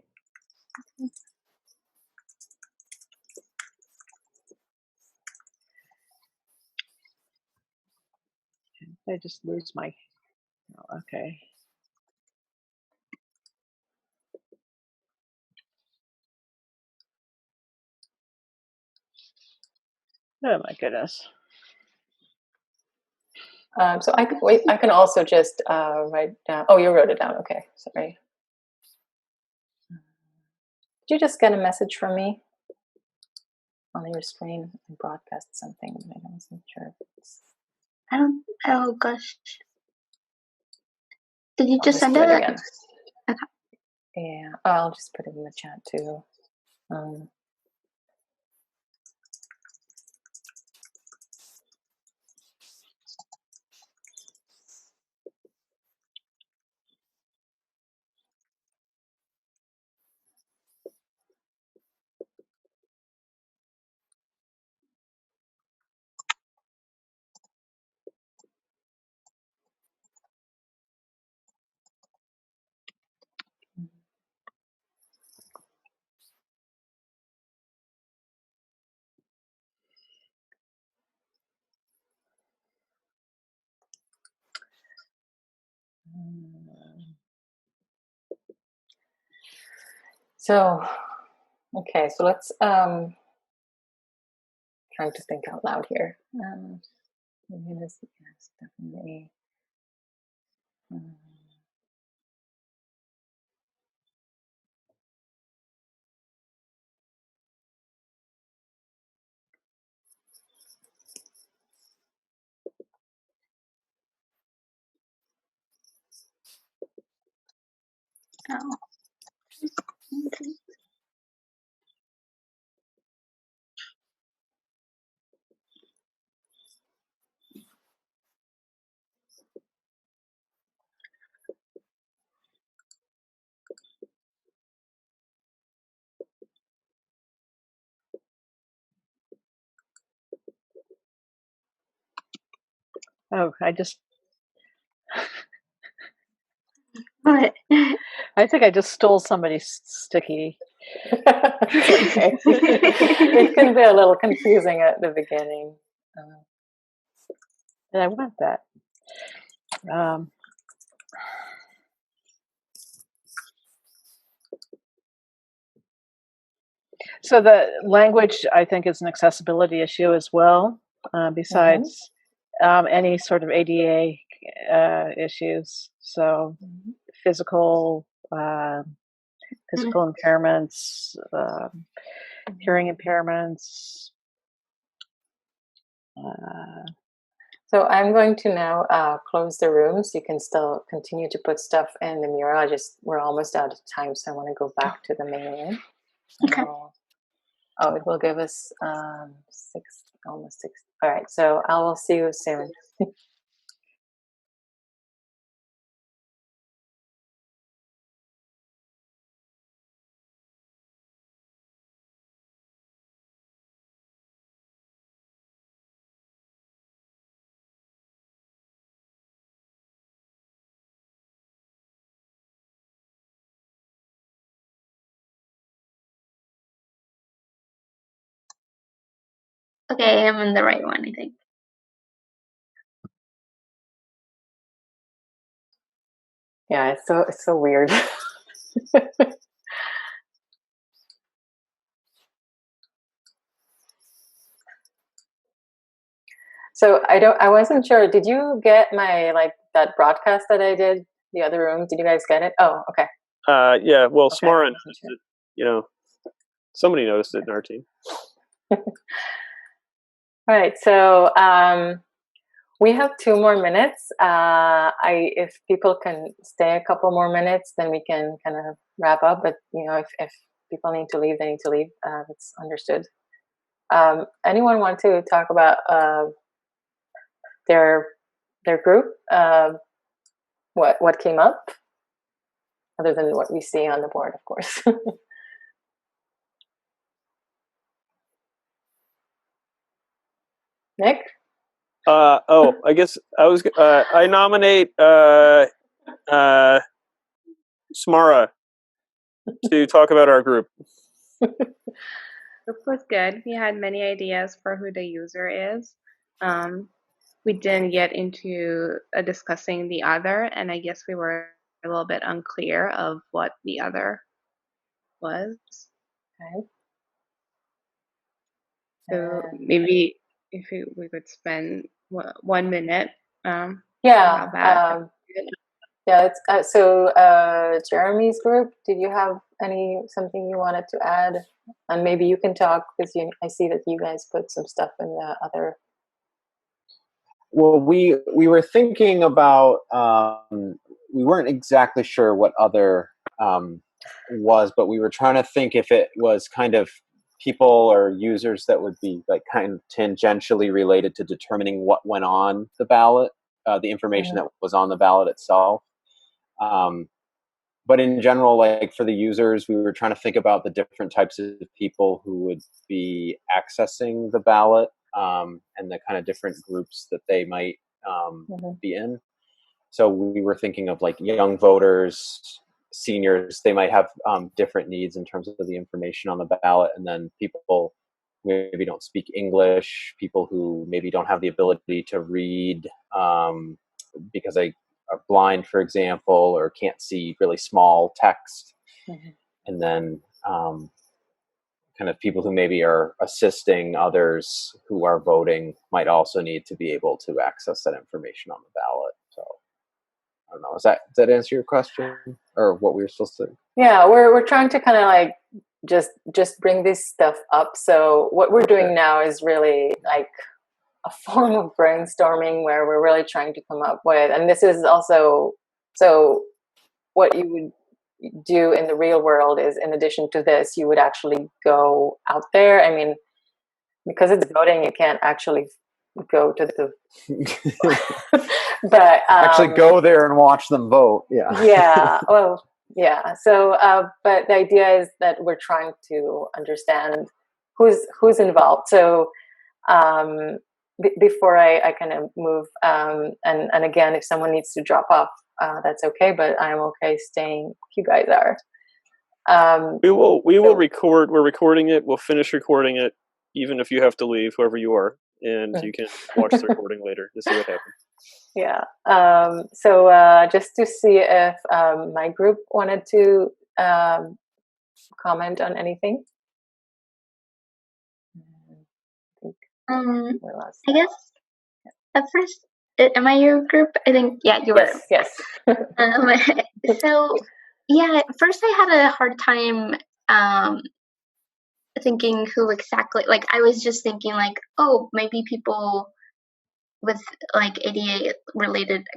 I just lose my. Okay. Oh my goodness. So I can also just write down. Oh, you wrote it down. Okay, sorry. Did you just get a message from me on your screen? I broadcast something, but I wasn't sure. I don't. Oh gosh. Did you I'll just send do it again? Okay. Yeah, I'll just put it in the chat too. So, okay, so let's trying to think out loud here. Yes, definitely. Oh. Oh, I just. What? I think I just stole somebody's sticky. Okay. It can be a little confusing at the beginning. And I want that. So the language, I think, is an accessibility issue as well, besides any sort of ADA issues. So physical impairments, hearing impairments. So I'm going to now close the room, so you can still continue to put stuff in the mural. We're almost out of time, so I want to go back to the main room. Okay. Oh, it will give us almost 6. All right, so I will see you soon. Okay, I'm in the right one, I think. Yeah, it's so weird. So I wasn't sure. Did you get my that broadcast that I did the other room? Did you guys get it? Oh, okay. Yeah. Well, Okay, Smara I wasn't noticed sure. it. You know, somebody noticed it in our team. All right. So we have 2 more minutes. If people can stay a couple more minutes, then we can kind of wrap up. But if people need to leave, they need to leave. That's understood. Anyone want to talk about their group? What came up, other than what we see on the board, of course. Nick? I guess I nominate Smara to talk about our group. Group was good. We had many ideas for who the user is. We didn't get into discussing the other, and I guess we were a little bit unclear of what the other was. Okay. So maybe if we could spend 1 minute. Yeah. About that. Yeah. It's so Jeremy's group. Did you have something you wanted to add? And maybe you can talk because I see that you guys put some stuff in the other. Well, we were thinking about, we weren't exactly sure what other was, but we were trying to think if it was kind of people or users that would be like kind of tangentially related to determining what went on the ballot, the information that was on the ballot itself. But in general, like for the users, we were trying to think about the different types of people who would be accessing the ballot, and the kind of different groups that they might be in. So we were thinking of like young voters, seniors. They might have different needs in terms of the information on the ballot, and then people who maybe don't speak English, people who maybe don't have the ability to read because they are blind, for example, or can't see really small text. And then kind of people who maybe are assisting others who are voting might also need to be able to access that information on the ballot. So I don't know. Does that answer your question, or what we were supposed to? Yeah, we're trying to kind of like just bring this stuff up. So what we're doing now is really like a form of brainstorming where we're really trying to come up with, and this is also, so what you would do in the real world is, in addition to this, you would actually go out there. I mean, because it's voting, you can't actually go to the but actually go there and watch them vote. Yeah. Well, yeah. So but the idea is that we're trying to understand who's involved. So before I kind of move, and again, if someone needs to drop off, that's okay, but I'm okay staying if you guys are. We will record. We're recording it. We'll finish recording it, even if you have to leave, whoever you are, and you can watch the recording later to see what happened. Yeah. So just to see if my group wanted to comment on anything. I guess at first, am I your group? I think, yeah, you were. Yes. So, yeah, at first I had a hard time thinking who exactly, like I was just thinking like, oh, maybe people with like ADA related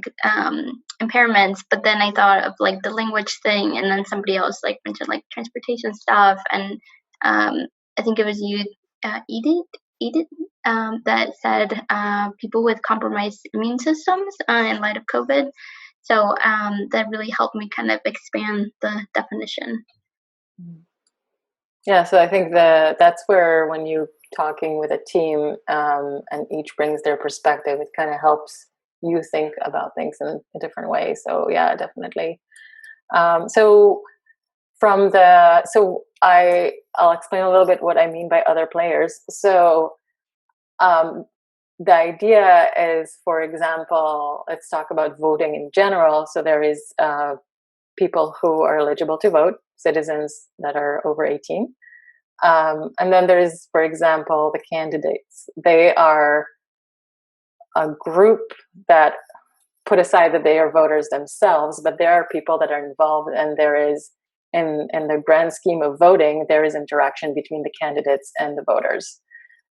impairments, but then I thought of like the language thing, and then somebody else like mentioned like transportation stuff, and I think it was you, Edith, that said people with compromised immune systems in light of COVID. So that really helped me kind of expand the definition. Yeah, so I think that's where when you talking with a team and each brings their perspective, it kind of helps you think about things in a different way. So yeah, definitely. So I'll explain a little bit what I mean by other players. So the idea is, for example, let's talk about voting in general. So there is people who are eligible to vote, citizens that are over 18. And then there is, for example, the candidates. They are a group that put aside that they are voters themselves, but there are people that are involved, and there is, in the grand scheme of voting, there is interaction between the candidates and the voters.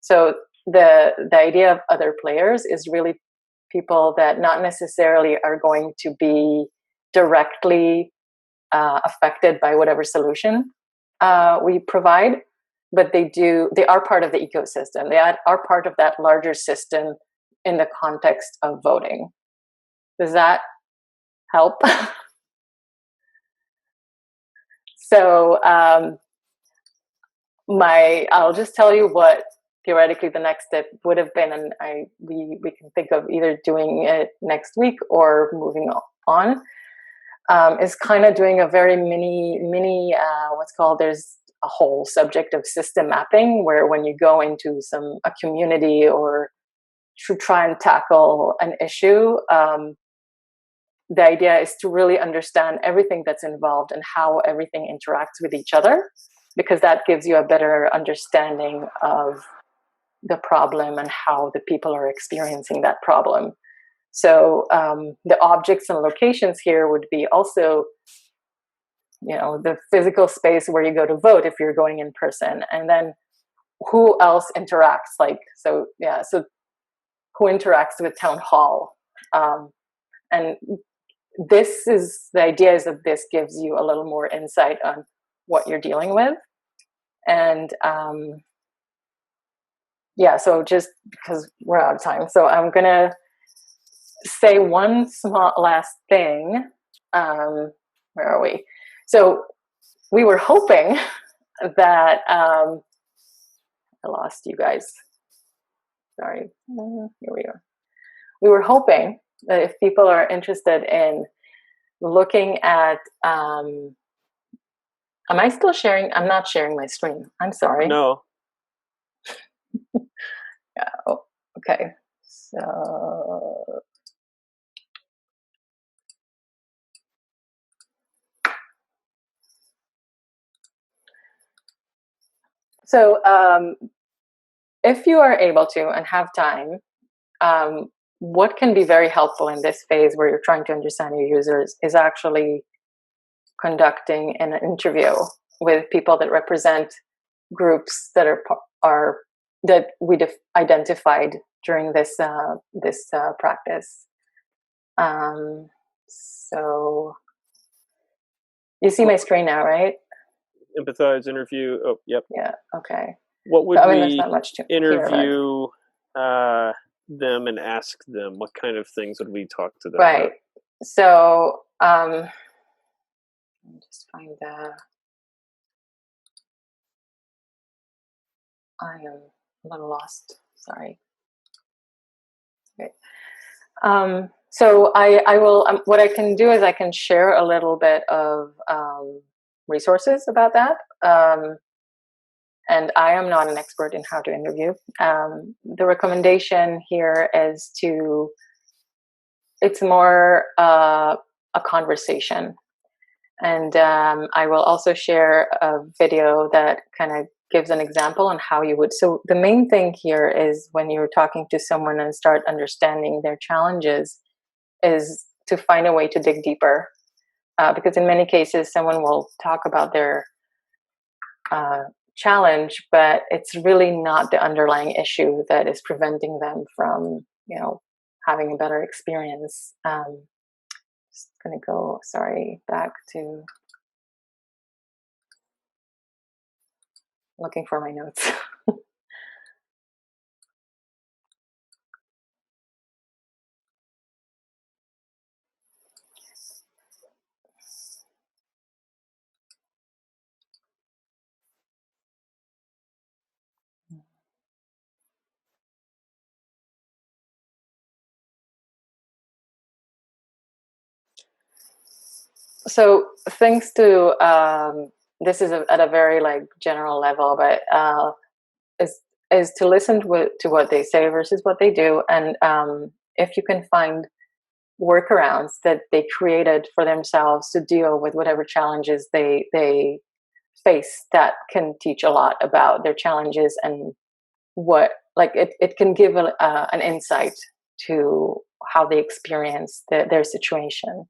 So the idea of other players is really people that not necessarily are going to be directly affected by whatever solution we provide, but they are part of the ecosystem. They are part of that larger system in the context of voting. Does that help? So I'll just tell you what theoretically the next step would have been, and we can think of either doing it next week or moving on. Is kind of doing a very mini what's called, there's a whole subject of system mapping, where when you go into a community or to try and tackle an issue, the idea is to really understand everything that's involved and how everything interacts with each other, because that gives you a better understanding of the problem and how the people are experiencing that problem. So the objects and locations here would be also, the physical space where you go to vote if you're going in person, and then who else interacts, so who interacts with town hall, and the idea is that this gives you a little more insight on what you're dealing with. And so just because we're out of time, so I'm gonna say one small last thing. Where are we? So we were hoping that I lost you guys. Sorry. Here we are. We were hoping that if people are interested in looking at, am I still sharing? I'm not sharing my screen. I'm sorry. No. Yeah. Oh, okay. So if you are able to and have time, what can be very helpful in this phase where you're trying to understand your users is actually conducting an interview with people that represent groups that that we've identified during this practice. So you see my screen now, right? Empathize, interview. Oh, yep. Yeah. Okay. What would there's we not much to interview them and ask them? What kind of things would we talk to them right. about? So let me just find the. I am a little lost. Sorry. Okay. So I will. What I can do is I can share a little bit of resources about that. And I am not an expert in how to interview. The recommendation here is it's more a conversation. And I will also share a video that kind of gives an example on how you would. So the main thing here is when you're talking to someone and start understanding their challenges is to find a way to dig deeper. Because in many cases, someone will talk about their challenge, but it's really not the underlying issue that is preventing them from, having a better experience. Just gonna go, back to looking for my notes. So thanks to this is at a very general level, but is to listen to what they say versus what they do, and if you can find workarounds that they created for themselves to deal with whatever challenges they face, that can teach a lot about their challenges and what, like, it can give an insight to how they experience their situation.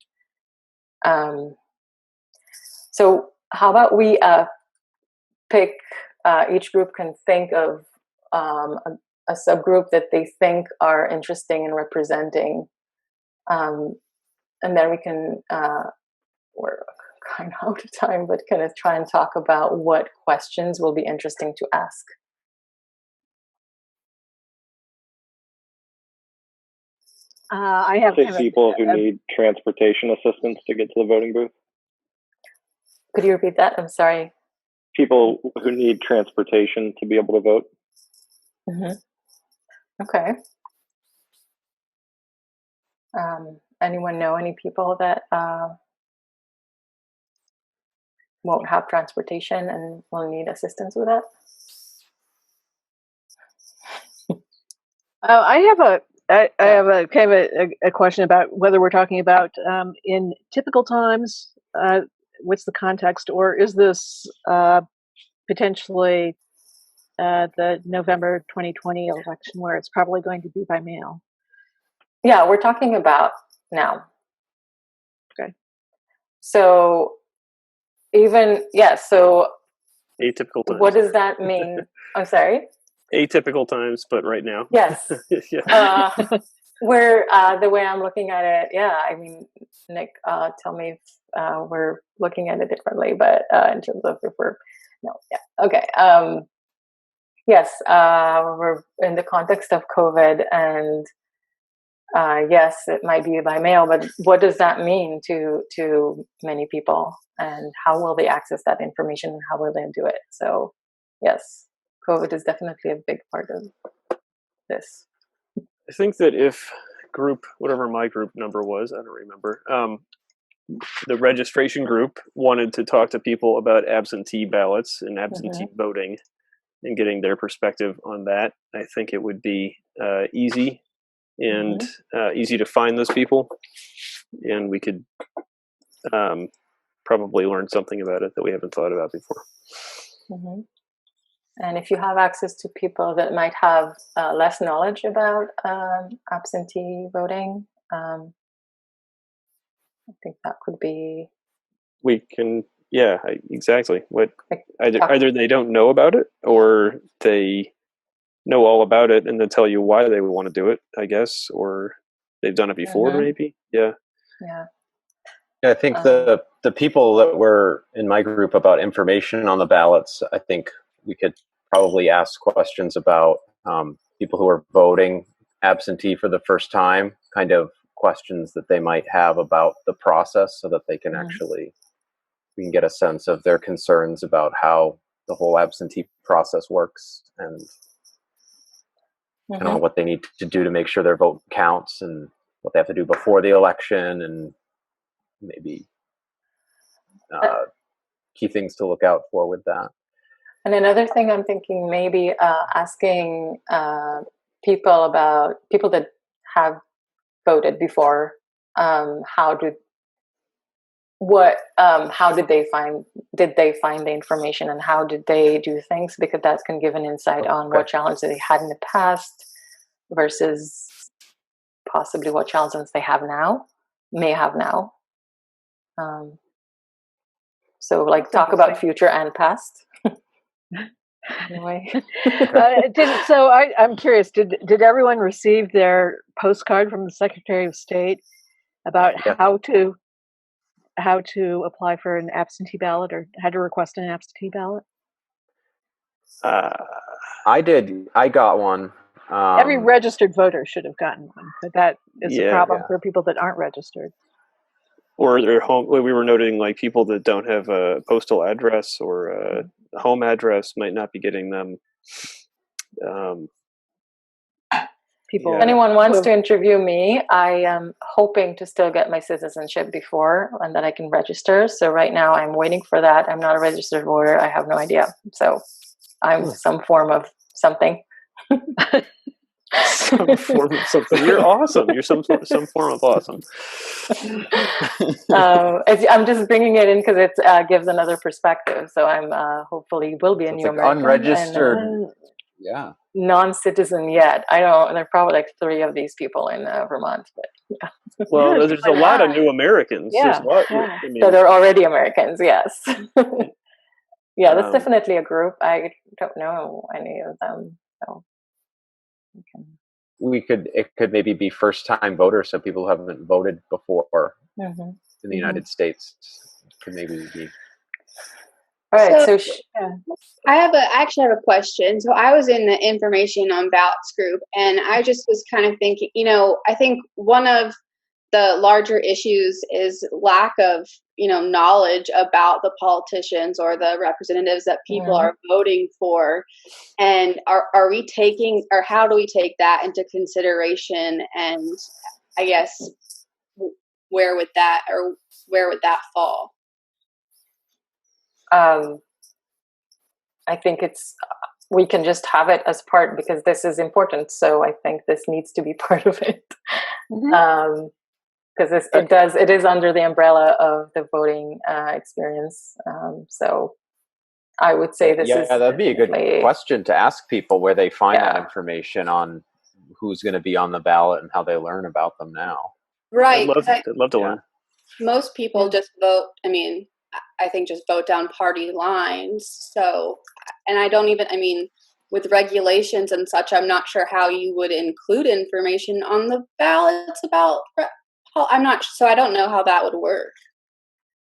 So how about we pick, each group can think of a subgroup that they think are interesting in representing, and then we can, we're kind of out of time, but kind of try and talk about what questions will be interesting to ask. I have say people who need transportation assistance to get to the voting booth. Could you repeat that? I'm sorry. People who need transportation to be able to vote. Mm-hmm. Okay. Anyone know any people that won't have transportation and will need assistance with that? I have a kind of a question about whether we're talking about in typical times. What's the context, or is this potentially the November 2020 election where it's probably going to be by mail? Yeah, we're talking about now. Okay. So even, yeah, so atypical times. what does that mean? I'm sorry? Atypical times, but right now. Yes. Yeah. Where the way I'm looking at it, yeah, I mean, Nick, tell me if we're looking at it differently, but in terms of if we're, no, yeah, okay. Yes, we're in the context of COVID, and yes, it might be by mail, but what does that mean to many people, and how will they access that information, and how will they do it? So yes, COVID is definitely a big part of this. I think that if group, whatever my group number was, I don't remember, the registration group wanted to talk to people about absentee ballots and absentee voting and getting their perspective on that, I think it would be easy and easy to find those people, and we could probably learn something about it that we haven't thought about before. And if you have access to people that might have less knowledge about absentee voting, I think that could be. We can, yeah, exactly. What either they don't know about it, or they know all about it and then tell you why they would want to do it, I guess, or they've done it before, maybe. Yeah. Yeah. I think the people that were in my group about information on the ballots, I think we could probably ask questions about people who are voting absentee for the first time, kind of questions that they might have about the process, so that they can actually, we can get a sense of their concerns about how the whole absentee process works, and what they need to do to make sure their vote counts, and what they have to do before the election, and maybe key things to look out for with that. And another thing I'm thinking, maybe asking people that have voted before, how did they find the information, and how did they do things, because that can give an insight on what challenges they had in the past versus possibly what challenges they may have now. So like talk about future and past. Anyway. I'm curious, did everyone receive their postcard from the Secretary of State about how to apply for an absentee ballot, or how to request an absentee ballot? I did. I got one. Every registered voter should have gotten one, but that is a problem for people that aren't registered. Or their home. We were noting, like, people that don't have a postal address or a home address might not be getting them. People. If anyone wants to interview me, I am hoping to still get my citizenship before, and that I can register. So right now I'm waiting for that. I'm not a registered voter. I have no idea. So I'm some form of something. Some form of something. You're awesome. You're some form of awesome. I'm just bringing it in because it gives another perspective. So I'm hopefully will be a new like American unregistered. and Yeah. non-citizen yet. I don't. There are probably like 3 of these people in Vermont, but yeah. Well, there's a lot of new Americans. Yeah, There's a lot. yeah. I mean, So they're already Americans. Yes. Yeah, that's definitely a group. I don't know any of them, so it could maybe be first time voters, so people who haven't voted before mm-hmm. in the United States could maybe be. All right, so I actually have a question. So I was in the information on ballots group, and I just was kind of thinking, I think one of the larger issues is lack of, knowledge about the politicians or the representatives that people are voting for. And are we taking, or how do we take that into consideration? And I guess where would that fall? I think we can just have it as part because this is important. So I think this needs to be part of it. Because it is under the umbrella of the voting experience. So I would say this is that'd be a good question to ask people where they find that information on who's going to be on the ballot and how they learn about them now. Right. I'd love to learn. Most people just vote. I think just vote down party lines. So, and I don't even. With regulations and such, I'm not sure how you would include information on the ballots about. I'm not. So I don't know how that would work.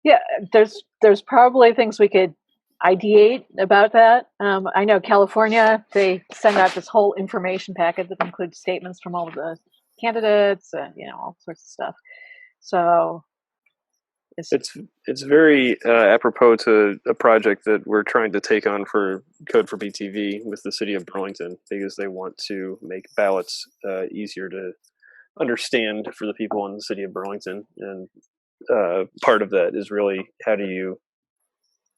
Yeah, there's probably things we could ideate about that. I know California, they send out this whole information packet that includes statements from all of the candidates and all sorts of stuff. So it's very apropos to a project that we're trying to take on for Code for BTV with the city of Burlington, because they want to make ballots easier to understand for the people in the city of Burlington. And part of that is really, how do you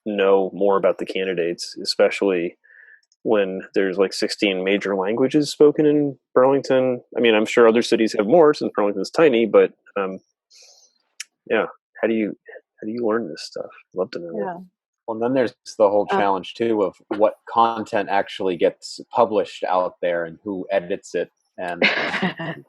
know more about the candidates, especially when there's like 16 major languages spoken in Burlington. I'm sure other cities have more since Burlington's tiny, but how do you learn this stuff? I'd love to know. Yeah. Well, then there's the whole challenge too of what content actually gets published out there and who edits it and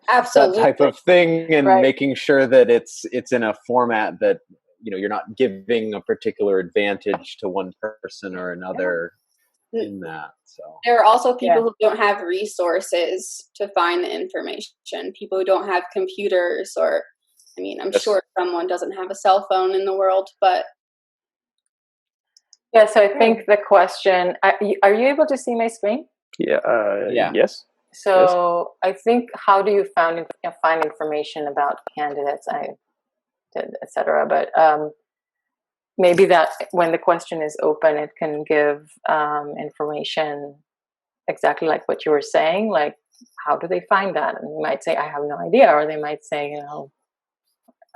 Absolutely. that type of thing, and making sure that it's in a format that you're not giving a particular advantage to one person or another in that. So there are also people who don't have resources to find the information. People who don't have computers, or I'm sure someone doesn't have a cell phone in the world, but yeah. So I think the question: are you able to see my screen? Yeah. Yes. So I think, how do you find information about candidates? I did, etc. But maybe that when the question is open, it can give information exactly like what you were saying. Like, how do they find that? And they might say, I have no idea, or they might say,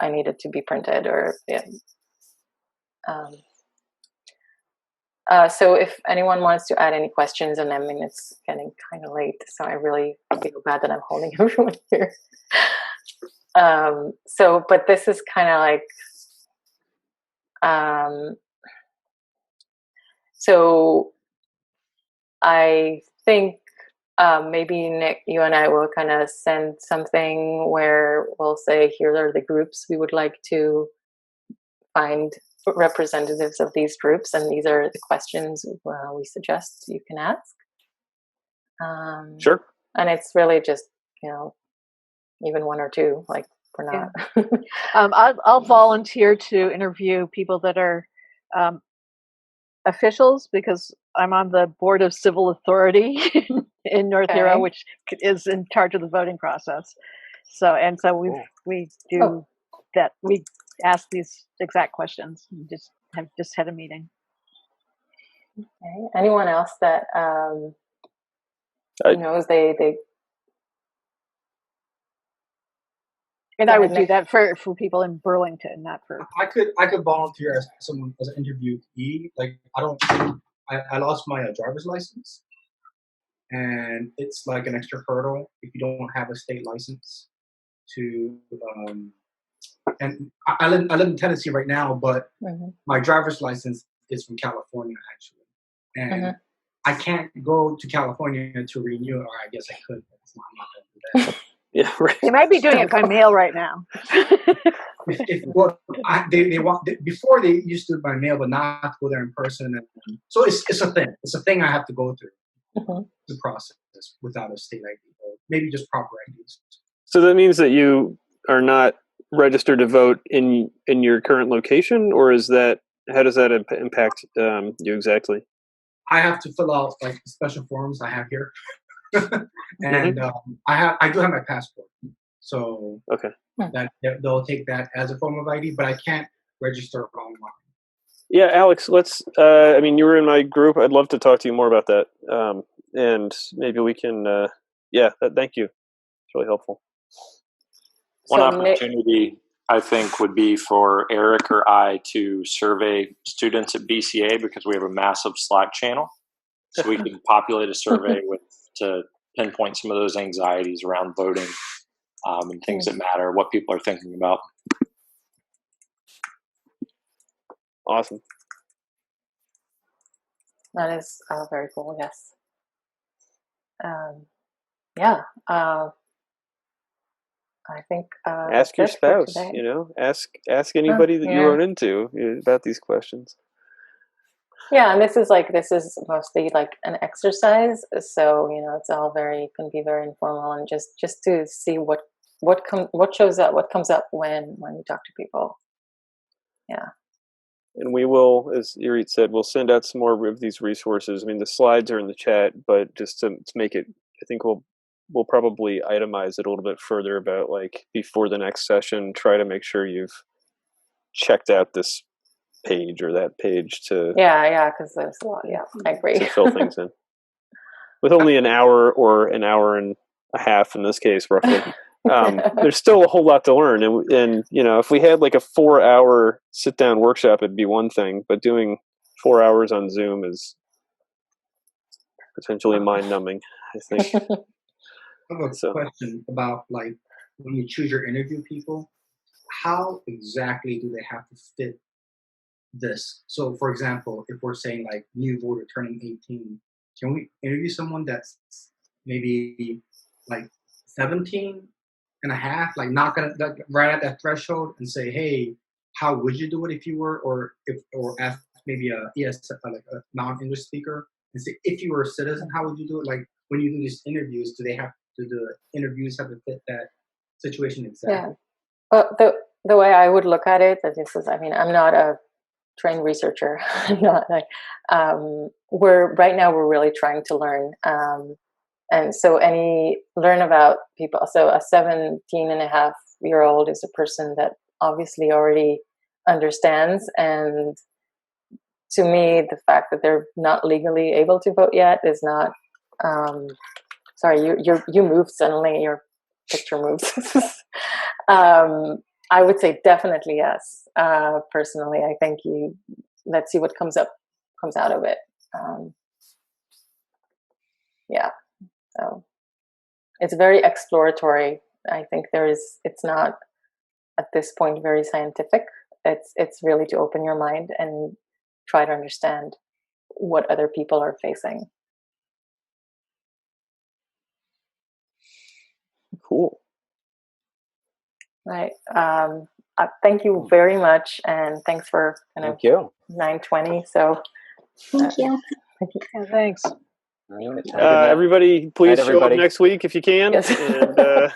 I need it to be printed, or so if anyone wants to add any questions, and it's getting kind of late, so I really feel bad that I'm holding everyone here. But this is kind of like, so I think maybe Nick, you and I will kind of send something where we'll say, here are the groups we would like to find representatives of these groups, and these are the questions we suggest you can ask. Sure. And it's really just, even 1 or 2, like we're not. I'll volunteer to interview people that are officials, because I'm on the board of civil authority in North Hero, which is in charge of the voting process. So we do that. We ask these exact questions. We just had a meeting. Okay. Anyone else that knows they and I would do that for people in Burlington, not for. I could volunteer as someone as an interviewee. Like I lost my driver's license, and it's like an extra hurdle if you don't have a state license to. And I live in Tennessee right now, but my driver's license is from California actually, and I can't go to California to renew it, or I guess I could, but I'm not going to do that. Yeah, right. You might be doing it by mail right now. They want before they used to do it by mail, but not go there in person. And so it's a thing. It's a thing I have to go through the process without a state ID, or maybe just proper IDs. So that means that you are not registered to vote in your current location, or is that, how does that impact you exactly? I have to fill out like special forms I have here, and I do have my passport, so that they'll take that as a form of ID, but I can't register online. Yeah, Alex, let's. I mean, you were in my group. I'd love to talk to you more about that, and maybe we can. Thank you. It's really helpful. One opportunity, I think, would be for Eric or I to survey students at BCA, because we have a massive Slack channel. So we can populate a survey to pinpoint some of those anxieties around voting and things that matter, what people are thinking about. Awesome. That is very cool, yes. I think ask your spouse, ask anybody that you run into about these questions. Yeah, and this is mostly like an exercise, so it's all can be very informal, and just to see what shows up, what comes up when you talk to people. Yeah. And we will, as Irit said, we'll send out some more of these resources. I mean, the slides are in the chat, but just to make it, I think we'll probably itemize it a little bit further about, like, before the next session, try to make sure you've checked out this page or that page to because there's a lot. Yeah, I agree. To fill things in with only an hour or an hour and a half in this case, roughly. There's still a whole lot to learn, and if we had like a 4-hour sit down workshop, it'd be one thing, but doing 4 hours on Zoom is potentially mind numbing, I think. I have a question about, like, when you choose your interview people, how exactly do they have to fit this? So, for example, if we're saying like new voter turning 18, can we interview someone that's maybe like 17 and a half, like not gonna, like, right at that threshold, and say, hey, how would you do it if you were, or ask maybe like a non-English speaker and say, if you were a citizen, how would you do it? Like, when you do these interviews, do the interviews have to fit that situation exactly? Yeah. Well, the way I would look at it, that this is, I mean, I'm not a trained researcher. I'm not like, we're really trying to learn. And so learn about people. So a 17-and-a-half-year-old is a person that obviously already understands. And to me, the fact that they're not legally able to vote yet is not, sorry, you moved suddenly, your picture moved. I would say definitely yes. Personally, I think let's see what comes out of it. So it's very exploratory. I think it's not at this point very scientific. It's really to open your mind and try to understand what other people are facing. Cool. Right. Thank you very much, and thanks for Thank you. 9:20. So thank you. Yeah, thanks. Everybody, please show up next week if you can, yes. and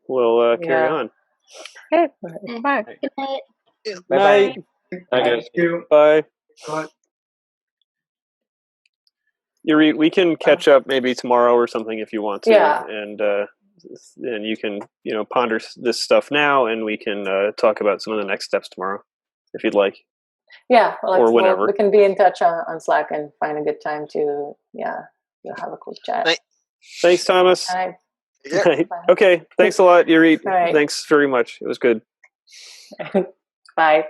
we'll carry on. Okay. Bye. Good night. Night. Thank you. Bye. Bye. Irit, we can catch up maybe tomorrow or something if you want to. Yeah. And you can ponder this stuff now, and we can talk about some of the next steps tomorrow if you'd like. Yeah, or whenever. We can be in touch on Slack and find a good time to have a quick chat. Thanks, Thomas. Bye. Okay, thanks a lot, Irit. Right. Thanks very much. It was good. Bye.